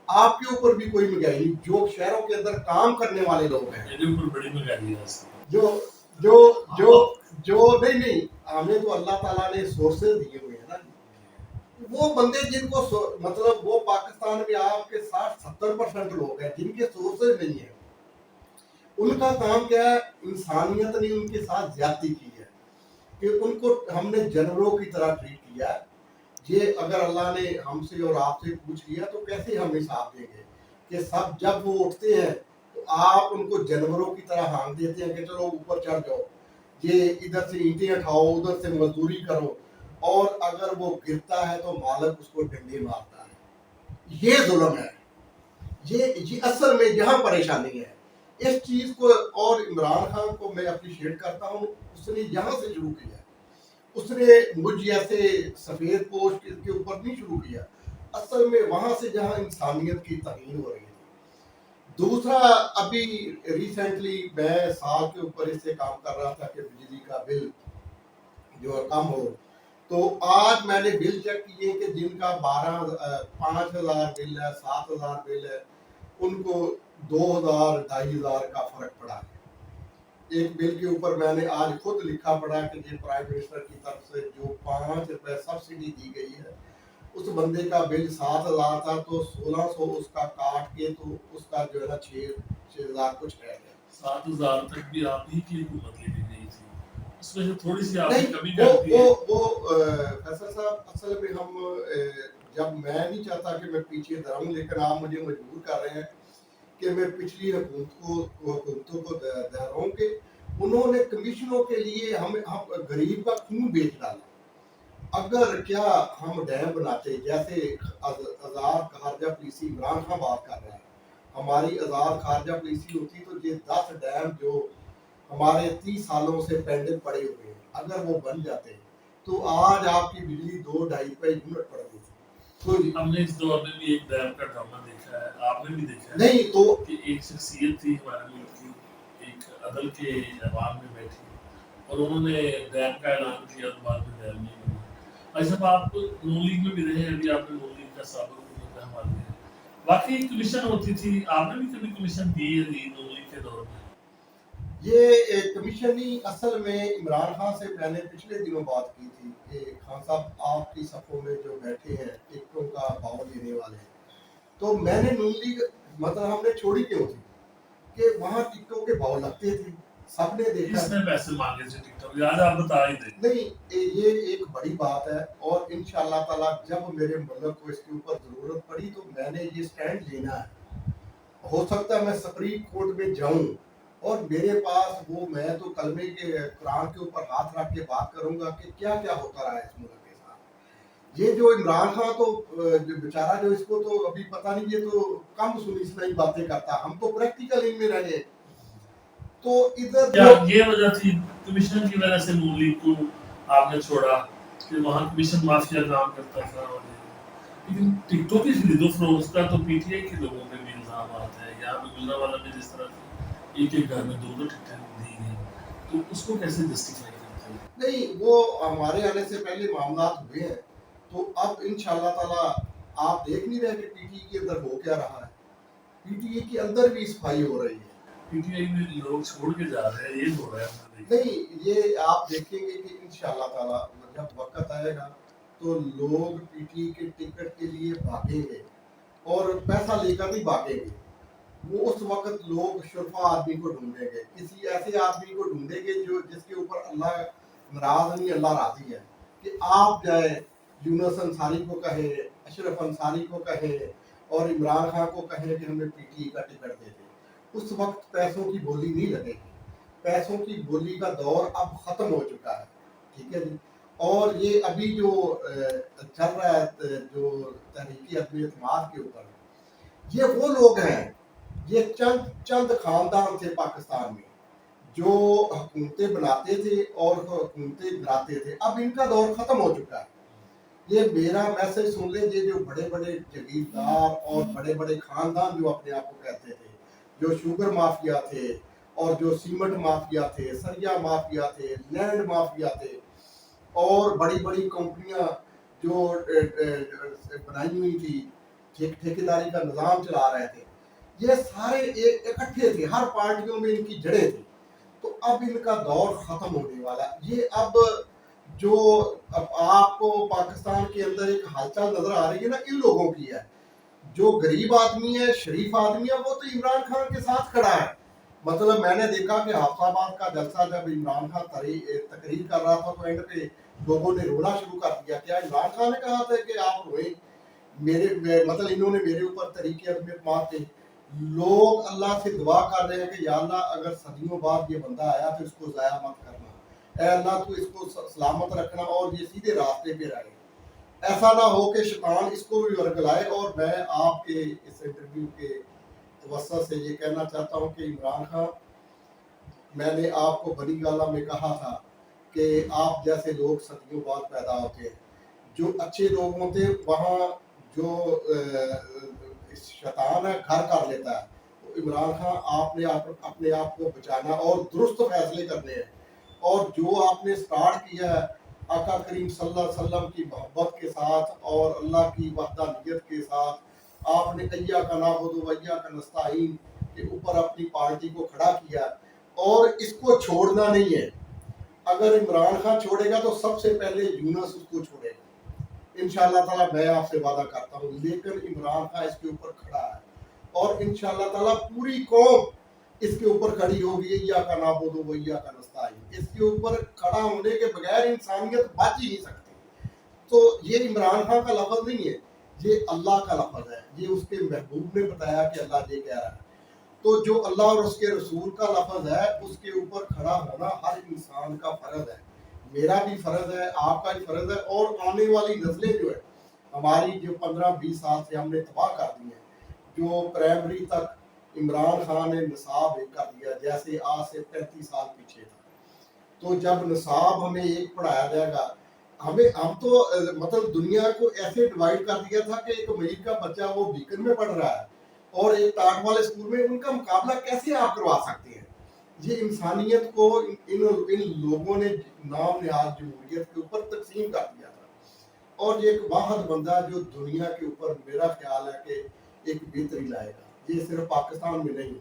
आपके ऊपर भी कोई महंगाई नहीं। जो शहरों के अंदर काम करने वाले लोग हैं, मेरे ऊपर बड़ी महंगाई है। जो जो जो जो नहीं, हमें तो अल्लाह ताला ने सोर्सेज दिए हुए हैं ना, वो बंदे जिनको मतलब वो पाकिस्तान में आपके 60-70% लोग हैं जिनके सोर्सेज नहीं है, उनका काम क्या है, इंसानियत ने उनके साथ ज्यादती की है कि उनको हमने जानवरों की तरह ट्रीट किया है। ये अगर अल्लाह ने हमसे और आपसे पूछ लिया तो कैसे हम हिसाब देंगे कि सब जब वो उठते हैं तो आप उनको जानवरों की तरह हाँक देते हैं कि चलो ऊपर चढ़ जाओ, ये इधर से ईंटें उठाओ, उधर से मजदूरी करो, और अगर वो गिरता है तो मालिक उसको डंडे मारता है। ये जुल्म है, ये असल में यहाँ परेशानी है इस चीज को। और इमरान खान को मैं अप्रिशिएट करता हूँ, उसने यहाँ से शुरू किया, उसने मुझ जैसे सफेद पोश के ऊपर नहीं शुरू किया, असल में वहां से जहाँ इंसानियत की तहीन हो रही है। दूसरा, अभी रिसेंटली मैं साल के ऊपर इससे काम कर रहा था कि बिजली का बिल जो कम हो, तो आज मैंने बिल चेक किए कि जिनका 5,000 बिल है, 7,000 बिल है, उनको 2,000 2,500 का फर्क पड़ा है। एक बिल के ऊपर मैंने आज खुद लिखा पड़ा कि ये प्राइम मिनिस्टर की तरफ से जो 5 रुपए सब्सिडी दी गई है, उस बंदे का बिल 7,000 था तो 1,600 उसका काट के तो उसका जो है ना 6,000 कुछ रह गया। 7,000 तक भी आप ही की हुकूमत लेके गई थी, उसमें से थोड़ी सी आपने नहीं, कमी कर दी है। वो फैसल साहब, असल में जब मैं नहीं चाहता कि मैं पीछे धरूं, लेकिन आप मुझे मजबूर कर रहे हैं कि मैं पिछली हुकूमतों को दोहराऊं कि उन्होंने कमीशनों के लिए हम गरीब का खून बेच डाला। अगर क्या हम डैम बनाते, जैसे आजाद खारजा पॉलिसी इमरान खान बात कर रहा है, ہماری آزاد خارجہ پالیسی ہوتی تو یہ 10 ڈیم جو ہمارے 30 سالوں سے پینڈنگ پڑے ہوئے ہیں اگر وہ بن جاتے تو آج آپ کی بجلی 2-2.5 یونٹ پڑ گئی تھی. ہم نے اس دور میں بھی ایک ڈیم کا ڈرامہ دیکھا ہے، آپ نے بھی دیکھا ہے نہیں تو کہ ایک شخصیت تھی ہمارے ملک کی، ایک عدل کے ایوان میں بیٹھی اور انہوں نے ڈیم کا اعلان کیا تو بعد میں ڈیم نہیں بنا. بھائی صاحب آپ نون لیگ میں بھی رہے ہیں، ابھی آپ نے نون لیگ کا سابق وزیر حمایت ہے، واقعی کمیشن ہوتی تھی، آپ نے بھی کبھی کمیشن دی ہے نون لیگ کے دور میں؟ یہ کمیشنی اصل میں عمران خان سے میں نے پچھلے دنوں بات کی تھی کہ خان صاحب آپ کی صفوں میں جو بیٹھے ہیں ٹکٹوں کا بھاؤ لینے والے ہیں، تو میں نے نون لیگ مطلب ہم نے چھوڑی کیوں تھی کہ وہاں ٹکٹوں کے بھاؤ لگتے تھے، سب نے دیکھا. کس نے پیسے مانگے تھے ٹکٹوں کے؟ آج آپ بتا ہی دیں. نہیں یہ ایک بڑی بات ہے اور انشاءاللہ تعالیٰ جب میرے ملک کو اس کے اوپر ضرورت پڑی تو میں نے یہ سٹینڈ لینا ہے. ہو سکتا ہے میں سپریم کورٹ میں جاؤں اور میرے پاس وہ میں تو کلمے کے قرآن کے اوپر ہاتھ رکھ کے بات کروں گا کہ کیا کیا ہوتا رہا ہے اس ملک کے ساتھ. یہ جو عمران خان تو بیچارہ جو اس کو تو ابھی پتہ نہیں، یہ تو کم سنی سنائی باتیں کرتا، ہم تو پریکٹیکل ان میں رہے. تو ادھر کیا یہ وجہ تھی کمیشن کی وجہ سے نون لیگ کو آپ نے چھوڑا کہ وہاں کمیشن مافیا کام کرتا تھا؟ لیکن ٹکٹوں کی خرید و فروخت کا تو پی ٹی آئی کے لوگوں پہ بھی الزامات ہے. یہاں پہ گلنا والا میں جس طرح سے ایک ایک گھر میں 2 ٹکٹیں دی گئی، تو اس کو کیسے جسٹیفائی کرتے ہیں؟ نہیں وہ ہمارے آنے سے پہلے معاملات ہوئے ہیں تو اب انشاءاللہ تعالیٰ آپ دیکھ نہیں رہے کہ پی ٹی آئی کے اندر ہو کیا رہا ہے. پی ٹی آئی کے اندر بھی صفائی ہو رہی ہے. پی ٹی آئی میں لوگ چھوڑ کے جا رہے ہیں، یہ ہو رہا ہے. نہیں یہ آپ دیکھیں گے کہ انشاءاللہ تعالیٰ جب وقت آئے گا تو لوگ پی ٹی آئی کے ٹکٹ کے لیے بھاگیں گے اور پیسہ لے کر نہیں بھاگیں گے. وہ اس وقت لوگ شرفا آدمی کو ڈھونڈیں گے، کسی ایسے آدمی کو ڈھونڈیں گے جو جس کے اوپر اللہ ناراض نہیں اللہ راضی ہے، کہ آپ جائیں یونس انصاری کو کہیں، اشرف انصاری کو کہیں اور عمران خان کو کہیں کہ ہمیں پی ٹی آئی کا ٹکٹ دے دیں. اس وقت پیسوں کی بولی نہیں لگے گی. پیسوں کی بولی کا دور اب ختم ہو چکا ہے. ٹھیک ہے جی. اور یہ ابھی جو چل رہا ہے جو تحریک عدم اعتماد کے اوپر، یہ وہ لوگ ہیں، یہ چند خاندان تھے پاکستان میں جو حکومتیں بناتے تھے اور حکومتیں گراتے تھے. اب ان کا دور ختم ہو چکا ہے. یہ میرا میسج سن لیں، یہ جو بڑے بڑے جگیردار اور بڑے بڑے خاندان جو اپنے آپ کو کہتے تھے، جو شوگر مافیا تھے اور جو سیمنٹ مافیا تھے، سریا مافیا تھے، لینڈ مافیا تھے اور بڑی بڑی کمپنیاں جو بنائی ہوئی تھی، ٹھیکیداری کا نظام چلا رہے تھے، یہ سارے اکٹھے تھے، ہر پارٹیوں میں ان کی جڑیں تھیں. تو اب ان کا دور ختم ہونے والا. یہ اب جو اب آپ کو پاکستان کے اندر ایک ہلچل نظر آ رہی ہے نا، ان لوگوں کی ہے. جو غریب آدمی ہے، شریف آدمی ہے، وہ تو عمران خان کے ساتھ کھڑا ہے. مطلب میں نے دیکھا کہ حافظ آباد کا جلسہ جب عمران خان تقریر کر رہا تھا تو اینڈ پہ لوگوں نے رونا شروع کر دیا. کیا عمران خان نے کہا تھا کہ آپ روئیں؟ مطلب انہوں نے میرے اوپر طریقے عدم اعتماد تھے. لوگ اللہ سے دعا کر رہے ہیں کہ یا اللہ اگر صدیوں بعد یہ بندہ آیا تو اس کو ضائع مت کرنا، اے اللہ تو اس کو سلامت رکھنا اور یہ سیدھے راستے پہ رہے. ایسا نہ ہو کہ شیطان اس کو بھی ورگلائے. اور میں آپ کے اس انٹرویو کے توسط سے یہ کہنا چاہتا ہوں کہ عمران خان، میں نے آپ کو بڑی گالہ میں کہا تھا کہ آپ جیسے لوگ صدیوں بعد پیدا ہوتے ہیں. جو اچھے لوگ ہوتے ہیں وہاں جو شیطان ہے گھر کر لیتا ہے. تو عمران خان آپ نے اپنے آپ کو بچانا اور درست فیصلے کرنے ہیں. اور جو آپ نے سٹارٹ کیا ہے آقا کریم صلی اللہ علیہ وسلم کی محبت کے ساتھ اور اللہ کی وحدانیت کے ساتھ، آپ نے ایاک نعبد و ایاک نستعین کے اوپر اپنی پارٹی کو کھڑا کیا اور اس کو چھوڑنا نہیں ہے. اگر عمران خان چھوڑے گا تو سب سے پہلے یونس اس کو چھوڑے گا انشاءاللہ تعالیٰ. میں آپ سے وعدہ کرتا ہوں. لیکن عمران خان اس کے اوپر کھڑا ہے اور انشاءاللہ تعالیٰ پوری قوم اس کے اوپر کھڑی ہوگی. ایاک نعبد و ایاک نستعین، اس کے اوپر کھڑا ہونے کے بغیر انسانیت بچ ہی نہیں سکتی. تو یہ عمران خان کا لفظ نہیں ہے، یہ اللہ کا لفظ ہے. یہ اس کے محبوب نے بتایا کہ اللہ یہ کہہ رہا ہے. تو جو اللہ اور اس کے رسول کا لفظ ہے اس کے اوپر کھڑا ہونا ہر انسان کا فرض ہے. میرا بھی فرض ہے، آپ کا بھی فرض ہے. اور آنے والی نسلیں جو ہے ہماری، جو 15-20 سال سے ہم نے تباہ کر دی ہیں، جو پرائمری تک इमरान खान ने निसाब एक कर दिया, जैसे आज से 35 साल पीछे था। तो जब निसाब हमें एक पढ़ाया जाएगा, हम तो मतलब दुनिया को ऐसे डिवाइड कर दिया था कि एक अमीर का बच्चा वो बीकन में पढ़ रहा है और एक टाट वाले स्कूल में, उनका मुकाबला कैसे आप करवा सकते हैं? ये इंसानियत को इन लोगों ने नाम निहाद जमहूरियत के ऊपर तकसीम कर दिया था। और ये एक वाहद बंदा जो दुनिया के ऊपर मेरा ख्याल है कि एक बेहतरी लाएगा, ये सिर्फ पाकिस्तान में नहीं,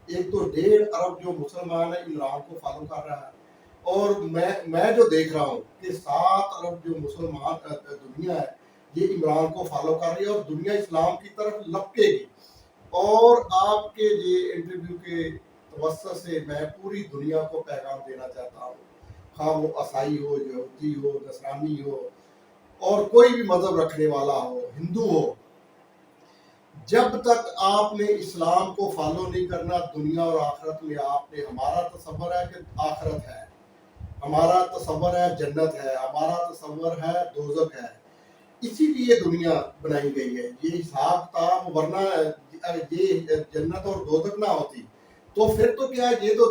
एक तो 1.5 अरब जो मुसलमान है इमरान को फॉलो कर रहा है, और मैं जो देख रहा हूँ कि 7 अरब जो मुसलमान दुनिया है ये इमरान को फॉलो कर रही है और दुनिया इस्लाम की तरफ लपकेगी। और आपके ये इंटरव्यू के तवस्सुत से मैं पूरी दुनिया को पैगाम देना चाहता हूँ, हाँ वो ईसाई हो, यहूदी हो, नसरानी हो, और कोई भी मजहब रखने वाला हो, हिंदू हो, जब तक आपने इस्लाम को फॉलो नहीं करना, दुनिया और आखिरत में आपने, हमारा तसव्वुर है कि आखिरत है, हमारा तसव्वुर है जन्नत है, हमारा तसव्वुर है दोज़ख है, इसीलिए दुनिया बनाई गई है। ये हिसाब किताब, वरना ये जन्नत और दोज़ख ना होती तो फिर तो क्या, ये तो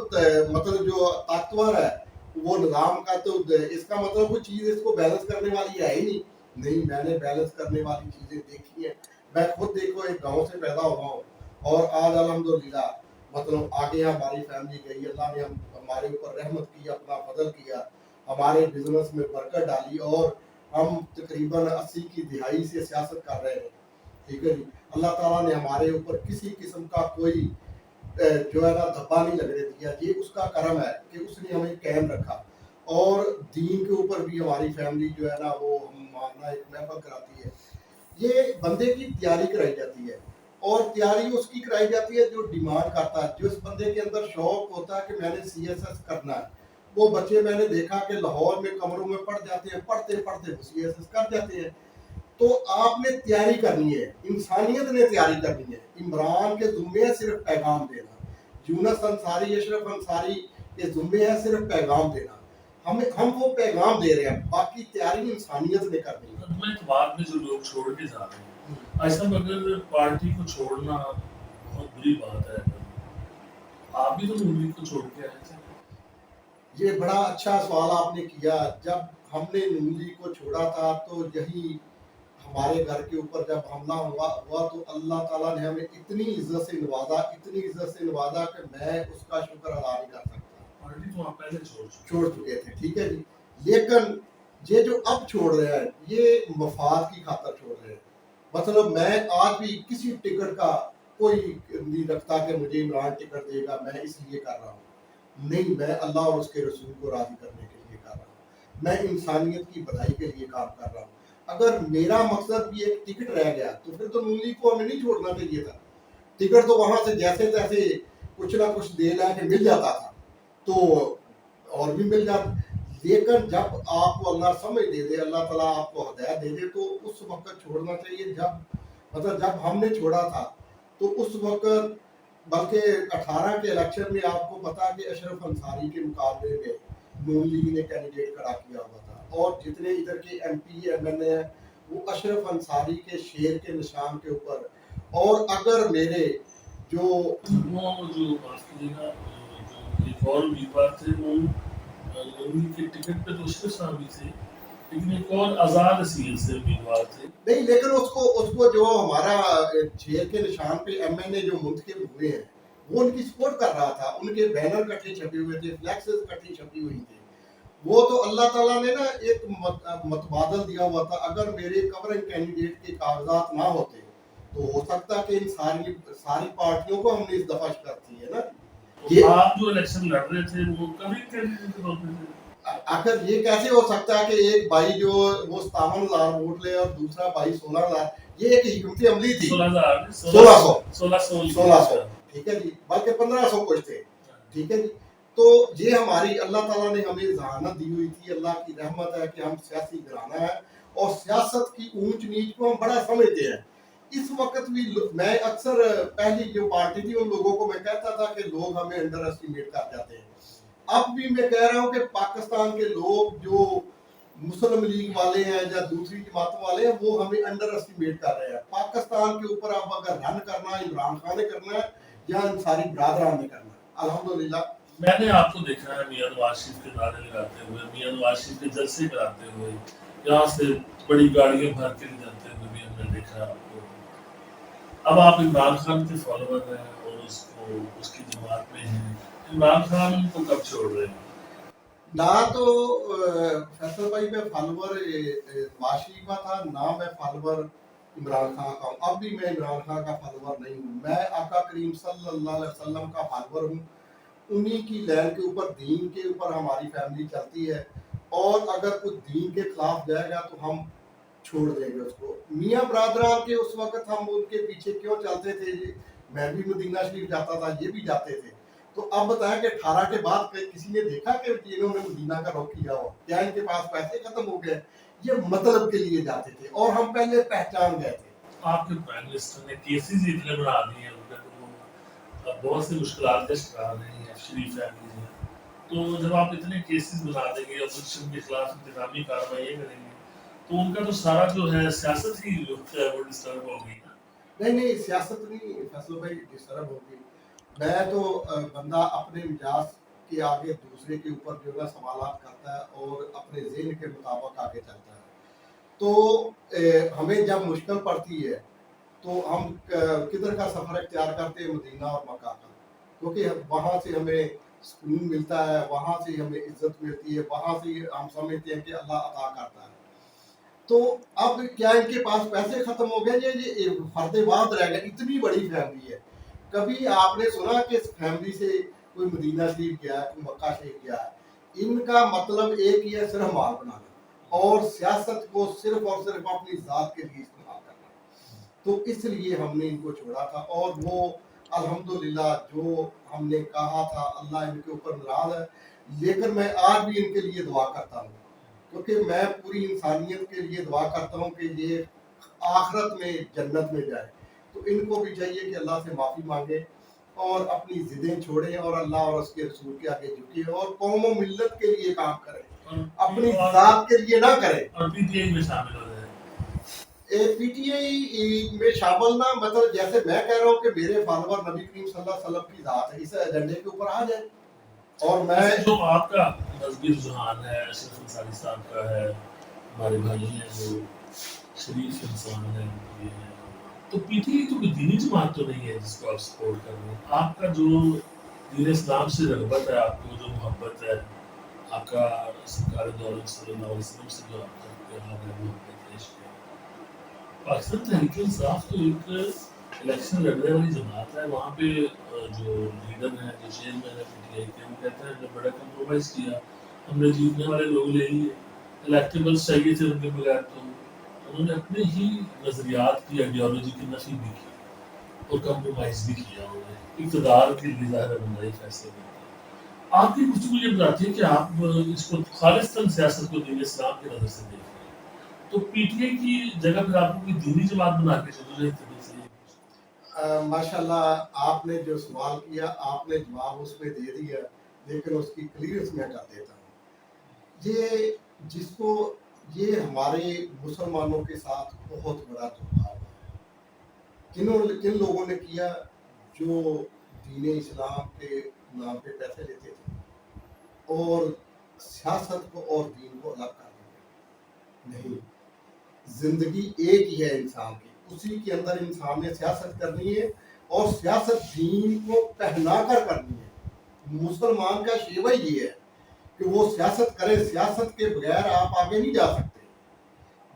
मतलब जो ताकतवर है वो निज़ाम का, तो इसका मतलब कोई चीज़ इसको बैलेंस करने वाली है ही नहीं। मैंने बैलेंस करने वाली चीज़ें देखी हैं। मैं खुद देखो एक गांव से पैदा हुआ हूँ और आज अल्हम्दुलिल्लाह मतलब आगे हमारी फैमिली गई, अल्लाह ने हमारे ऊपर रहमत की, अपना फजल किया, हमारे बिजनेस में बरकत डाली और हम तकरीबन 80 की दिहाई से सियासत कर रहे हैं। ठीक है जी, अल्लाह ताला ने हमारे ऊपर किसी किस्म का कोई जो है ना धब्बा नहीं लगने दिया। ये उसका करम है कि उसने हमें कायम रखा, और दीन के ऊपर भी हमारी फैमिली जो है ना वो हम मानना एक महफल कराती है। ये बंदे की तैयारी कराई जाती है, और तैयारी उसकी कराई जाती है जो डिमांड करता है, जिस बंदे के अंदर शौक होता है कि मैंने CSS करना है। वो बच्चे मैंने देखा कि लाहौर में कमरों में पढ़ जाते हैं, पढ़ते पढ़ते वो CSS कर जाते हैं। तो आपने तैयारी करनी है, इंसानियत ने तैयारी करनी है। इमरान के जुम्मे है सिर्फ पैगाम देना, यूनस अंसारी, अशरफ अंसारी के जुम्मे है सिर्फ पैगाम देना। हम वो पैगाम दे रहे हैं, बाकी तैयारी इंसानियत ने करनी है। मैं बाद में जो लोग छोड़ के जा रहे हैं, ऐसा अगर पार्टी को छोड़ना बहुत बुरी बात है, आप भी तो मूवी को छोड़ के आए थे। ये बड़ा अच्छा सवाल आपने किया। जब हमने नून लीग को छोड़ा था तो यही हमारे घर के ऊपर जब हमला हुआ तो अल्लाह ताला ने हमें इतनी इज्जत से नवाजा, इतनी इज्जत से नवाजा कि मैं उसका शुक्र अदा नहीं कर सकता। पार्टी तो आप पहले छोड़ चुके थे, ठीक है जी, लेकिन ये जो अब छोड़ रहे हैं ये मफाद की खातर छोड़ रहे हैं। मतलब मैं आज भी किसी टिकट का कोई नहीं रखता कि मुझे इमरान टिकट देगा, मैं इसलिए कर रहा हूँ, नहीं, मैं अल्लाह और उसके रसूल को राजी करने के लिए कर रहा हूँ, मैं इंसानियत की भलाई के लिए काम कर रहा हूँ। अगर मेरा मकसद भी एक टिकट रह गया तो फिर तो नून लीग को हमें नहीं छोड़ना चाहिए था। टिकट तो वहां से जैसे तैसे कुछ ना कुछ दे ला के मिल जाता था, तो और भी मिल जाता। लेकिन जब आपको अल्लाह समझ दे दे, अल्लाह ताला आपको हिदायत दे दे, तो उस वक्त छोड़ना चाहिए। जब हमने छोड़ा था तो उस वक्त, बल्कि 18 के इलेक्शन में आपको पता कि अशरफ अंसारी के मुकाबले में नून लीग ने कैंडिडेट खड़ा किया हुआ था, और जितने इधर के MP MLA हैं वो अशरफ अंसारी के शेर के निशान के ऊपर। और अगर मेरे जो माफ कीजिएगा, जो एक और उम्मीदवार थे वो नून के टिकट पे तो उसके सामने थे, लेकिन एक और आजाद सीट से उम्मीदवार थे। नहीं, लेकिन उसको जो हमारा शेर के निशान पे MLA जो मुंतखब हुए हैं वो उनकी सपोर्ट कर रहा था, उनके बैनर इकट्ठे छपे हुए थे, फ्लैक्सेस इकट्ठी छपी हुई थी। वो तो अल्लाह ताला ने ना एक मतबादल दिया हुआ था। अगर मेरे कवरिंग कैंडिडेट के कागजात ना होते तो हो सकता कि इन सारी पार्टियों को हमने इस दफा शिकस्त दी है ना। ये आप जो इलेक्शन लड़ रहे थे वो कवरिंग कैंडिडेट के तौर पे थे। आखिर ये कैसे हो सकता है कि एक भाई जो वो 57,000 वोट ले और दूसरा भाई 16,000? ये एक हिकमती अमली थी। 1600 ठीक है जी, बल्कि 1500 कुछ थे, ठीक है जी। तो ये हमारी अल्लाह ताला ने हमें जहानत दी हुई थी। अल्लाह की रहमत है कि हम सियासी घराना है और सियासत की ऊंच नीच को हम बड़ा समझते हैं। इस वक्त भी मैं अक्सर पहली जो पार्टी थी उन लोगों को मैं कहता था कि लोग हमें अंडर एस्टिमेट कर जाते हैं। अब भी मैं कह रहा हूँ कि पाकिस्तान के लोग जो मुस्लिम लीग वाले हैं या दूसरी जमातों वाले हैं वो हमें अंडर एस्टिमेट कर रहे हैं। पाकिस्तान के ऊपर अब अगर रन करना इमरान खान ने करना है या सारी बरादरान ने करना। अल्हम्दुलिल्लाह मैंने आपको देखा है मियां नवाज शरीफ के नारे लगाते हुए, मियां नवाज शरीफ के जलसे कराते हुए, यहाँ से बड़ी गाड़ियां भर के ले जाते हुए भी हमने देखा है आपको। अब आप इमरान खान के फॉलोअर हैं और उसको उसकी जमात में हैं। इमरान खान को कब छोड़ रहे हैं? ना तो फैसल भाई मैं फॉलोवर नवाज शरीफ का था, ना मैं फॉलोवर इमरान खान का हूँ। अब भी मैं इमरान खान का फॉलोवर नहीं हूँ, मैं आका करीम सल्लल्लाहु अलैहि वसल्लम का फॉलोवर हूँ। उन्हीं की लैन के ऊपर, दीन के ऊपर हमारी फैमिली चलती है, और अगर कुछ दीन के खिलाफ जाएगा तो हम छोड़ देंगे उसको। मियाँ बरादरान के उस वक्त हम उनके पीछे क्यों चलते थे, मैं भी मदीना शरीफ जाता था, ये भी जाते थे। तो अब बताएं कि 18 के बाद किसी ने देखा कि इन्होंने मदीना का रुख किया हो? क्या इनके पास पैसे खत्म हो गए? ये मतलब के लिए जाते थे और हम पहले पहचान गए थे। आपके प्राइम मिनिस्टर ने केसेस ही इतने बढ़ा दिए हैं उनके, तो अब बहुत सी मुश्किलात पेश करा रही हैं शरीफ फैमिली में। तो जब आप इतने केसेस बना देंगे, अपोजिशन के खिलाफ इंतजामी कार्रवाई करेंगे, तो उनका तो सारा जो है सियासत ही जो है वो डिस्टर्ब होगी ना। नहीं सियासत नहीं फैसल भाई डिस्टर्ब होगी। मैं तो बंदा अपने मिजाज के आगे दूसरे के ऊपर जो है सवालात करता है और अपने ज़हन के मुताबिक आगे चलता है। तो हमें जब मुश्किल पड़ती है तो हम किधर का सफ़र इख्तियार करते हैं? मदीना और मक्का का, क्योंकि वहाँ से हमें सुकून मिलता है, वहाँ से हमें इज्जत मिलती है, वहाँ से हम समझते हैं कि अल्लाह अता करता है। तो अब क्या इनके पास पैसे खत्म हो गए? ये फर्देबाद रह गए। इतनी बड़ी फैमिली है, कभी आपने सुना कि इस फैमिली से कोई मदीना शरीफ गया है, कोई मक्का शरीफ गया है? इनका मतलब एक ही है, सिर्फ माल बनाना और सियासत को सिर्फ और सिर्फ अपनी जात के लिए इस्तेमाल करना। तो इसलिए हमने इनको छोड़ा था, और वो अल्हम्दुलिल्लाह जो हमने कहा था, अल्लाह इनके ऊपर नाराज है। लेकिन मैं आज भी इनके लिए दुआ करता हूँ, क्योंकि मैं पूरी इंसानियत के लिए दुआ करता हूँ कि ये आखिरत में जन्नत में जाए। तो इनको भी चाहिए कि अल्लाह से माफ़ी मांगे और अपनी ज़िदें छोड़ें और अल्लाह और उसके रसूल के आगे झुके और कौम व मिल्लत के लिए काम करें, अपनी ज़ात के लिए ना करें। और पीटीआई में शामिल हो जाए। पीटीआई में शामिल ना, मतलब जैसे मैं कह रहा हूँ कि मेरे फॉलोअर नबी करीम सल्लल्लाहु अलैहि वसल्लम की ज़ात है, इस एजेंडे के ऊपर आ जाए। और मैं जो आपका मजहबी रुझान है, अशरफ अंसारी साहब का है, हमारे भाई हैं जो शरीफ इंसान है, ये है, तो पीटीआई तो कोई दीनी जमात तो नहीं है जिसको आप सपोर्ट कर रहे हैं। आपका जो दीन इस्लाम से रगबत है, आपको जो मोहब्बत है, आपका सरकार दो आलम सल्लल्लाहु अलैहि वसल्लम से जो आपका प्यार है, मोहब्बत है, इश्क है। पाकिस्तान तहरीक इंसाफ तो एक इलेक्शन लड़ने वाली जमात है, वहाँ पे जो लीडर है, जो चेयरमैन है पीटीआई के, वो कहते हैं हमने बड़ा कंप्रोमाइज़ किया, हमने जीतने वाले लोग ले लिए, इलेक्टेबल्स चाहिए थे उनके बगैर, तो उन्होंने अपने ही नज़रियात की, आइडियोलॉजी की नफी भी की और कंप्रोमाइज़ भी किया उन्होंने इक़्तिदार के लिए ज़ाहिर बंदा ही फैसले करता है। आपकी गुफ्तगू ये बताती है कि आप इसको खालिस्तान सियासत को दीन इस्लाम की नज़र से देख रहे हैं, तो पीटीआई की जगह पर आपको कोई दीनी जमात बना के चल रही थी? माशाल्लाह आपने जो सवाल किया, आपने जवाब उसमें दे दिया, लेकिन उसकी क्लियरेंस मैं कर देता हूँ। ये जिसको ये हमारे मुसलमानों के साथ बहुत बड़ा धोखा हुआ है। किन लोगों ने किया? जो दीन इस्लाम के नाम पे पैसे लेते थे और सियासत को और दीन को अलग कर दिया। नहीं, जिंदगी एक ही है इंसान की, उसी के अंदर इंसान ने सियासत करनी है और सियासत दीन को पहना कर करनी है। मुसलमान का शेवा ये है कि वो सियासत करे, सियासत के बगैर आप आगे नहीं जा सकते।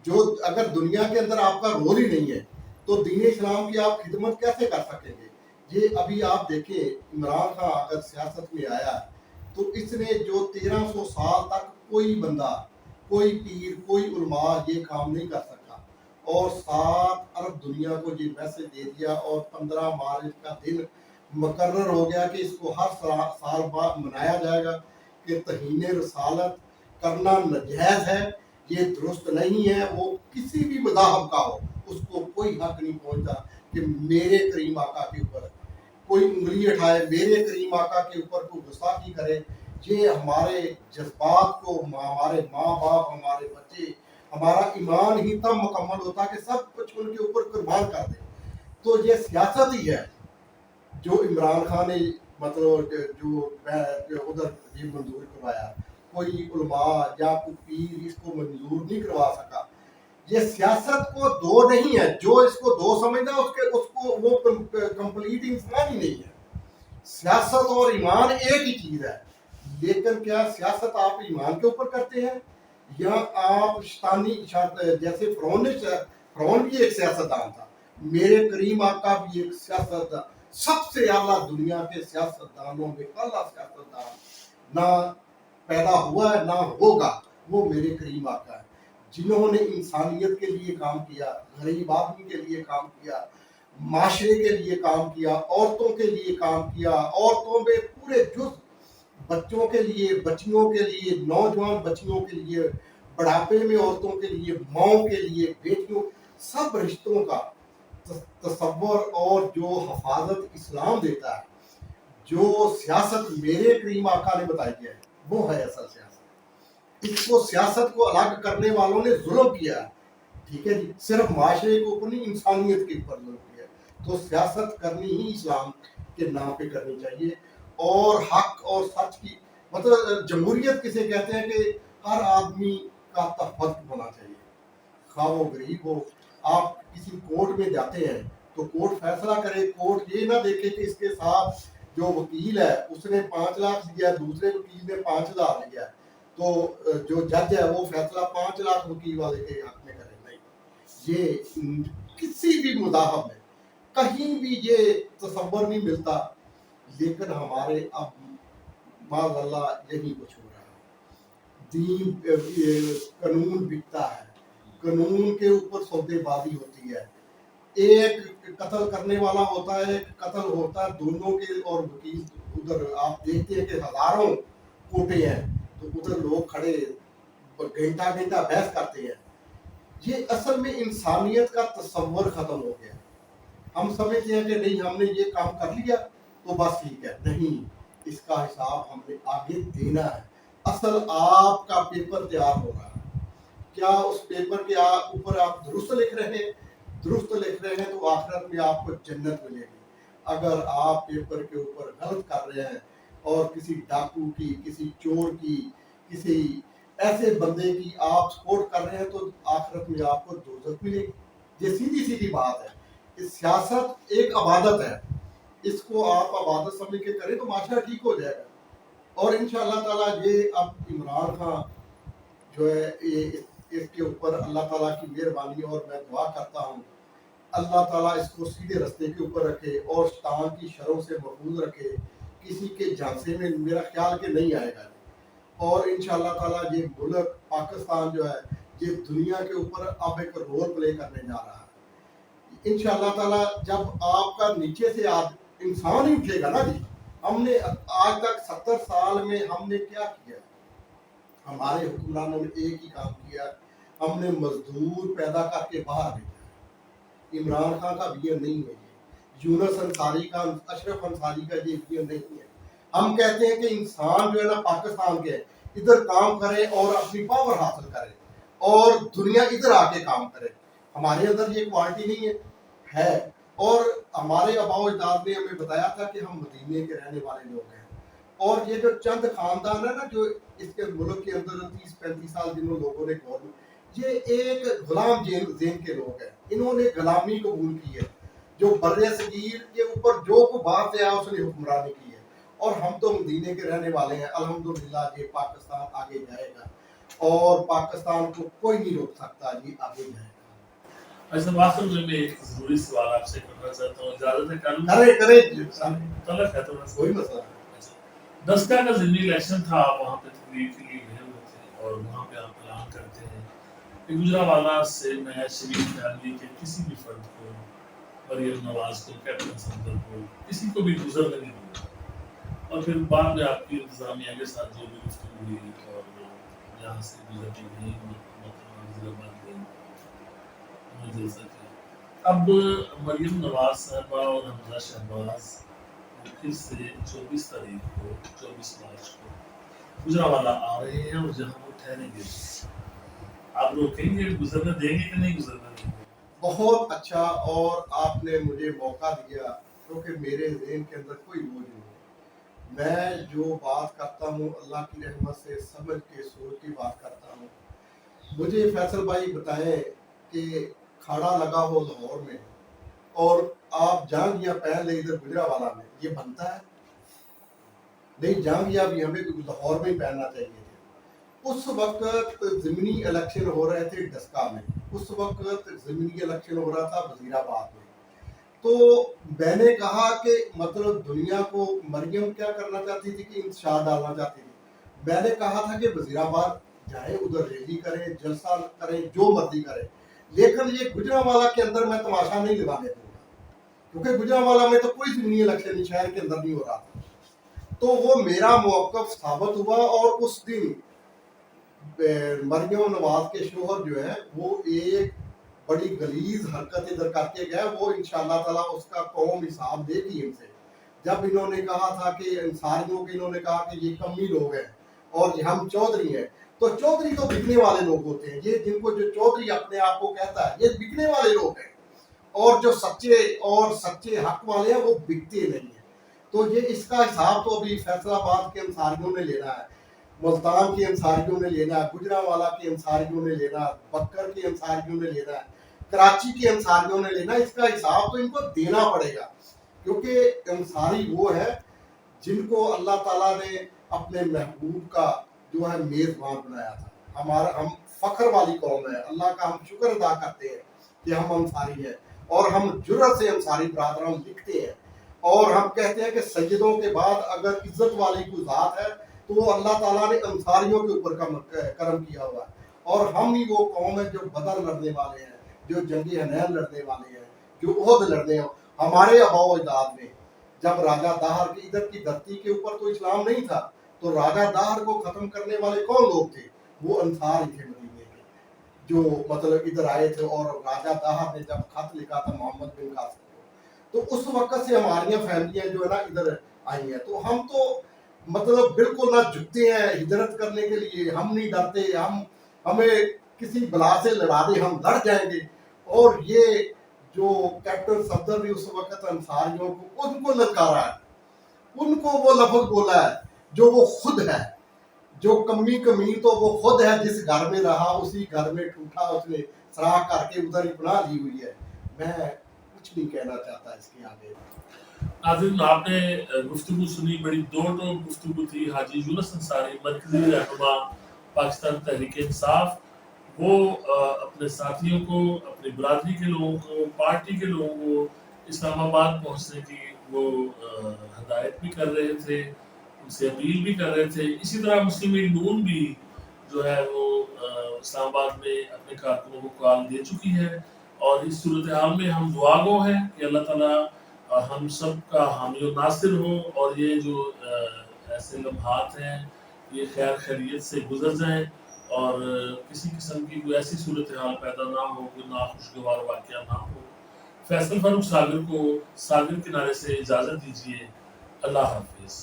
जो अगर दुनिया के अंदर आपका रोल ही नहीं है तो दीन इस्लाम की आप खिदमत कैसे कर सकेंगे? ये अभी आप देखें, इमरान खान अगर सियासत में आया तो इसने जो 1300 साल तक कोई बंदा, कोई पीर, कोई उलमा ये काम नहीं कर सका, और 7 अरब दुनिया को ये मैसेज दे दिया, और 15 मार्च का दिन मुकर्रर हो गया कि इसको हर साल बाद मनाया जाएगा कि तहीन रसालत करना नजायज़ है, ये दुरुस्त नहीं है। वो किसी भी मज़हब का हो, उसको कोई हक नहीं पहुंचता कि मेरे करीम आका के ऊपर कोई उंगली उठाए, मेरे करीम आका के ऊपर कोई गुस्ताखी करे। ये हमारे जज्बात को, हमारे माँ बाप, हमारे बच्चे, हमारा ईमान ही तब मुकम्मल होता कि सब कुछ उनके ऊपर कुर्बान कर दे। तो ये सियासत ही है, जो इमरान खान ने मतलब जो उधर ये मंजूर करवाया, कोई उलमा या कोई पीर इसको मंजूर नहीं करवा सका। ये सियासत को दो नहीं है, जो इसको दो समझता है उसके उसको वो कंप्लीट इंसान ही नहीं है। सियासत और ईमान एक ही चीज है, लेकिन क्या सियासत आप ईमान के ऊपर करते हैं या आप शैतानी जैसे फ़िरौन भी एक सियासतदान था, मेरे करीम आका भी एक सियासतदान, सबसे आला दुनिया के सियासतदानों में आला सियासतदान ना पैदा हुआ है ना होगा, वो मेरे करीम आका है, जिन्होंने इंसानियत के लिए काम किया, गरीब आदमी के लिए काम किया, माशरे के लिए काम किया, औरतों के लिए काम किया, औरतों में पूरे जुज, बच्चों के लिए, बच्चियों के लिए, नौजवान बच्चियों के लिए, बुढ़ापे में औरतों के लिए, माओं के लिए, बेटियों, सब रिश्तों का तसव्वुर और जो हफाजत इस्लाम देता है, जो सियासत मेरे करीम आका ने बताई है, वो है असल सियासत। इसको सियासत को अलग करने वालों ने जुल्म किया है, ठीक है जी, सिर्फ माशरे के ऊपर नहीं, इंसानियत के ऊपर जुल्म किया है। तो सियासत करनी ही इस्लाम के नाम पे करनी चाहिए, और हक और सच की मतलब जमहूरियत किसे कहते हैं कि हर आदमी का तहफ़्फ़ुज़ होना चाहिए, खा वो गरीब हो। आप किसी कोर्ट में जाते हैं तो कोर्ट फैसला करे, कोर्ट ये ना देखे कि इसके साथ जो वकील है उसने 5 लाख लिया, दूसरे वकील ने 5,000 लिया, तो जो जज है वो फैसला 5 लाख वकील वाले के हक में करे, नहीं। ये किसी भी मुदाहब में कहीं भी ये तसव्वुर नहीं मिलता, लेकिन हमारे अब माज़अल्लाह यही कुछ हो रहा है। कानून बिकता है, कानून के ऊपर सौदेबाजी होती है, एक कत्ल करने वाला होता है, एक कत्ल होता है, दोनों के और वकील उधर आप देखते हैं कि हजारों कोटे हैं, तो उधर लोग खड़े घंटा घंटा बहस करते हैं। ये असल में इंसानियत का तसव्वुर खत्म हो गया। हम समझते हैं कि नहीं हमने ये काम कर लिया तो बस ठीक है, नहीं, इसका हिसाब हमने आगे देना है। असल आपका पेपर तैयार हो रहा है, क्या उस पेपर के ऊपर आप दुरुस्त लिख रहे हैं? दुरुस्त लिख रहे हैं तो आखिरत में आपको जन्नत मिलेगी। अगर आप पेपर के ऊपर गलत कर रहे हैं और किसी डाकू की, किसी चोर की, किसी ऐसे बंदे की आप सपोर्ट कर रहे हैं तो आखिरत में आपको दोज़ख मिलेगी। ये सीधी सीधी बात है। इस सियासत एक इबादत है, इसको आप इबादत समझ के करें तो माशरा ठीक हो जाएगा। और इंशाअल्लाह ताला ये अब इमरान खान जो है ये इसके ऊपर अल्लाह ताला की मेहरबानी, और मैं दुआ करता हूँ अल्लाह ताला इसको सीधे रास्ते के ऊपर रखे और शैतान की शरों से महफूज रखे, किसी के झांसे में मेरा ख्याल के नहीं आएगा। और इंशाअल्लाह ताला ये मुल्क पाकिस्तान जो है ये दुनिया के ऊपर अब एक रोल प्ले करने जा रहा है। इंशाअल्लाह ताला जब आपका नीचे से इंसान ही उठेगा ना जी। हमने आज तक 70 साल में हमने क्या किया? हमारे हुक्मरानों ने एक ही काम किया, हमने मजदूर पैदा करके बाहर भेजा। इमरान खान का विजन नहीं है ये, यूनुस अंसारी का, अशरफ अंसारी का ये विजन नहीं है। हम कहते हैं कि इंसान जो है ना पाकिस्तान के इधर काम करे और अपनी पावर हासिल करे और दुनिया इधर आके काम करे। हमारे अंदर ये क्वालिटी नहीं है। और हमारे आबाओ अजदाद ने हमें बताया था कि हम मदीने के रहने वाले लोग हैं, और ये जो चंद खानदान है ना जो इसके मुल्क के अंदर 30-35 साल जिन लोगों ने गवर्नमेंट, ये एक गुलाम जेन के लोग हैं, इन्होंने गुलामी कबूल की है। जो बर्रे सगीर के ऊपर जो को बाहर से आया उसने हुक्मरानी की है, और हम तो मदीने के रहने वाले हैं। अल्हम्दुलिल्लाह ये पाकिस्तान आगे जाएगा और पाकिस्तान को कोई नहीं रोक सकता, ये आगे जाएगा। अच्छा, आखिर में मैं एक जरूरी सवाल आपसे करना चाहता हूँ, इजाजत है? करे तलब है थोड़ा सा। कोई मसला नहीं। 10 का ज़िमनी इलेक्शन था, आप वहाँ पे तकरीर के लिए गए हुए थे और वहाँ पे आप ऐलान करते हैं कि गुजरांवाला से मैं शरीफ फैमिली के किसी भी फर्द को, मरियम नवाज को, कैप्टन समदर को, किसी को भी गुजरने नहीं दूंगा। और फिर बाद में आपकी इंतजामिया के साथ जो भी गुफ्तगू हुई और यहाँ से गुजरती नहीं जलसा किया। अब मरियम नवाज साहबा और हमजा शहबाज फिर से 24 तारीख को, 24 मार्च को गुजरांवाला आ रहे हैं और जहाँ वो ठहरेंगे आप रोकेंगे, गुजरने देंगे कि नहीं गुजरने देंगे? बहुत अच्छा, और आपने मुझे मौका दिया क्योंकि मेरे ज़हन के अंदर कोई बोझ नहीं है। मैं जो बात करता हूँ अल्लाह की रहमत से समझ के सोच की बात करता हूँ। मुझे फैसल भाई बताएं कि खाड़ा लगा हो लाहौर में और आप जांघिया पहन ले इधर गुजरावाला में, ये बनता है? नहीं, जांघिया भी हमें लाहौर में ही पहनना चाहिए थे। उस वक्त ज़मीनी इलेक्शन हो रहे थे डस्का में, उस वक्त ज़मीनी इलेक्शन हो रहा था वजीराबाद में। तो मैंने कहा कि मतलब दुनिया को मरियम क्या करना चाहती थी कि इंतशार डालना चाहती थी। मैंने कहा था कि वजीराबाद जाए, उधर रैली करें, जलसा करें, जो मर्जी करें, लेकिन ये गुजरांवाला के अंदर मैं तमाशा नहीं लगाने दूंगा, क्योंकि गुजरांवाला में तो कोई ज़मीनी इलेक्शन शहर के अंदर नहीं हो रहा था। तो वो मेरा मौक़िफ़ साबित हुआ और उस दिन मरियम नवाज के शोहर जो है वो एक बड़ी गलीज हरकत इधर करके गए। वो इंशाअल्लाह ताला उसका कौम हिसाब देगी इनसे। जब इन्होंने कहा था कि अंसारियों के, इन्होंने कहा कि ये कमी लोग हैं और हम चौधरी हैं, तो चौधरी तो बिकने वाले लोग होते हैं। ये जिनको जो चौधरी अपने आप को कहता है, ये बिकने वाले लोग हैं, और जो सच्चे हक वाले हैं वो बिकते नहीं है। तो ये इसका हिसाब तो अभी फैसलाबाद के अंसारियों ने लेना है, मुल्तान के अंसारियों ने लेना है, गुजरांवाला के अंसारियों ने लेना, बक्कर के अंसारियों ने लेना, कराची के अंसारियों ने लेना। इसका हिसाब तो इनको देना पड़ेगा, क्योंकि अंसारी वो है जिनको अल्लाह ताला ने अपने महबूब का जो है मेज़बान बनाया था। हम फख्र वाली कौम है, अल्लाह का हम शुक्र अदा करते हैं कि हम अंसारी हैं, और हम जुर्रत से अंसारी बरादरान लिखते हैं, और हम कहते हैं कि सैयदों के बाद अगर इज्जत वाली कोई ज़ात है तो वो अल्लाह ताला ने अंसारियों के ऊपर करम किया हुआ है। और हम ही वो कौम है जो बदर लड़ने वाले हैं, जो जंगी हनैन लड़ने वाले हैं, जो ओहद लड़ने हैं। हमारे आबाओ अजदाद में जब राजा दाहर की इधर की धरती के ऊपर तो इस्लाम नहीं था, तो राजा दाहर को खत्म करने वाले कौन लोग थे? वो अंसार ही थे मदीने के, जो मतलब इधर आए थे। और राजा दाहर ने जब खत लिखा था मोहम्मद बिन कासिम को, तो उस वक्त से हमारी फैमिलियां जो है ना इधर आई हैं। तो हम तो मतलब बिल्कुल ना झुकते हैं हिजरत करने के लिए, हम नहीं डरते। हमें किसी बला से लड़ा दे, हम लड़ जाएंगे। और ये जो कैप्टन सफदर ने उस वक्त अंसारियों को उनको ललकारा है, उनको वो लफ्ज बोला है जो वो खुद है, जो कमी तो वो खुद है। जिस घर में रहा उसी घर में ठूठा उसने सराह करके उधर ही बना ली हुई है। मैं कुछ नहीं कहना चाहता इसके आगे। नाज़रीन, आपने गुफ्तगू सुनी, बड़ी दो टोक गुफ्तगू थी हाजी यूनुस अंसारी, मरकजी रहनुमा पाकिस्तान तहरीक इंसाफ। वो अपने साथियों को, अपनी बरादरी के लोगों को, पार्टी के लोगों को इस्लामाबाद पहुंचने की वो हदायत भी कर रहे थे, उनसे अपील भी कर रहे थे। इसी तरह मुस्लिम लीग नून भी जो है वो इस्लामाबाद में अपने कारकुनों को कॉल दे चुकी है। और इस सूरत हाल में हम दुआगो हैं कि अल्लाह ताला हम सब का हामी और नासिर हो, और ये जो ऐसे लम्हात हैं ये खैर खैरियत से गुजर जाएं, और किसी किस्म की कोई ऐसी सूरत हाल पैदा ना हो, कोई नाखुशगवार वाक़या ना हो। फैसल फारूक सागर को सागर किनारे से इजाज़त दीजिए। अल्लाह हाफिज़।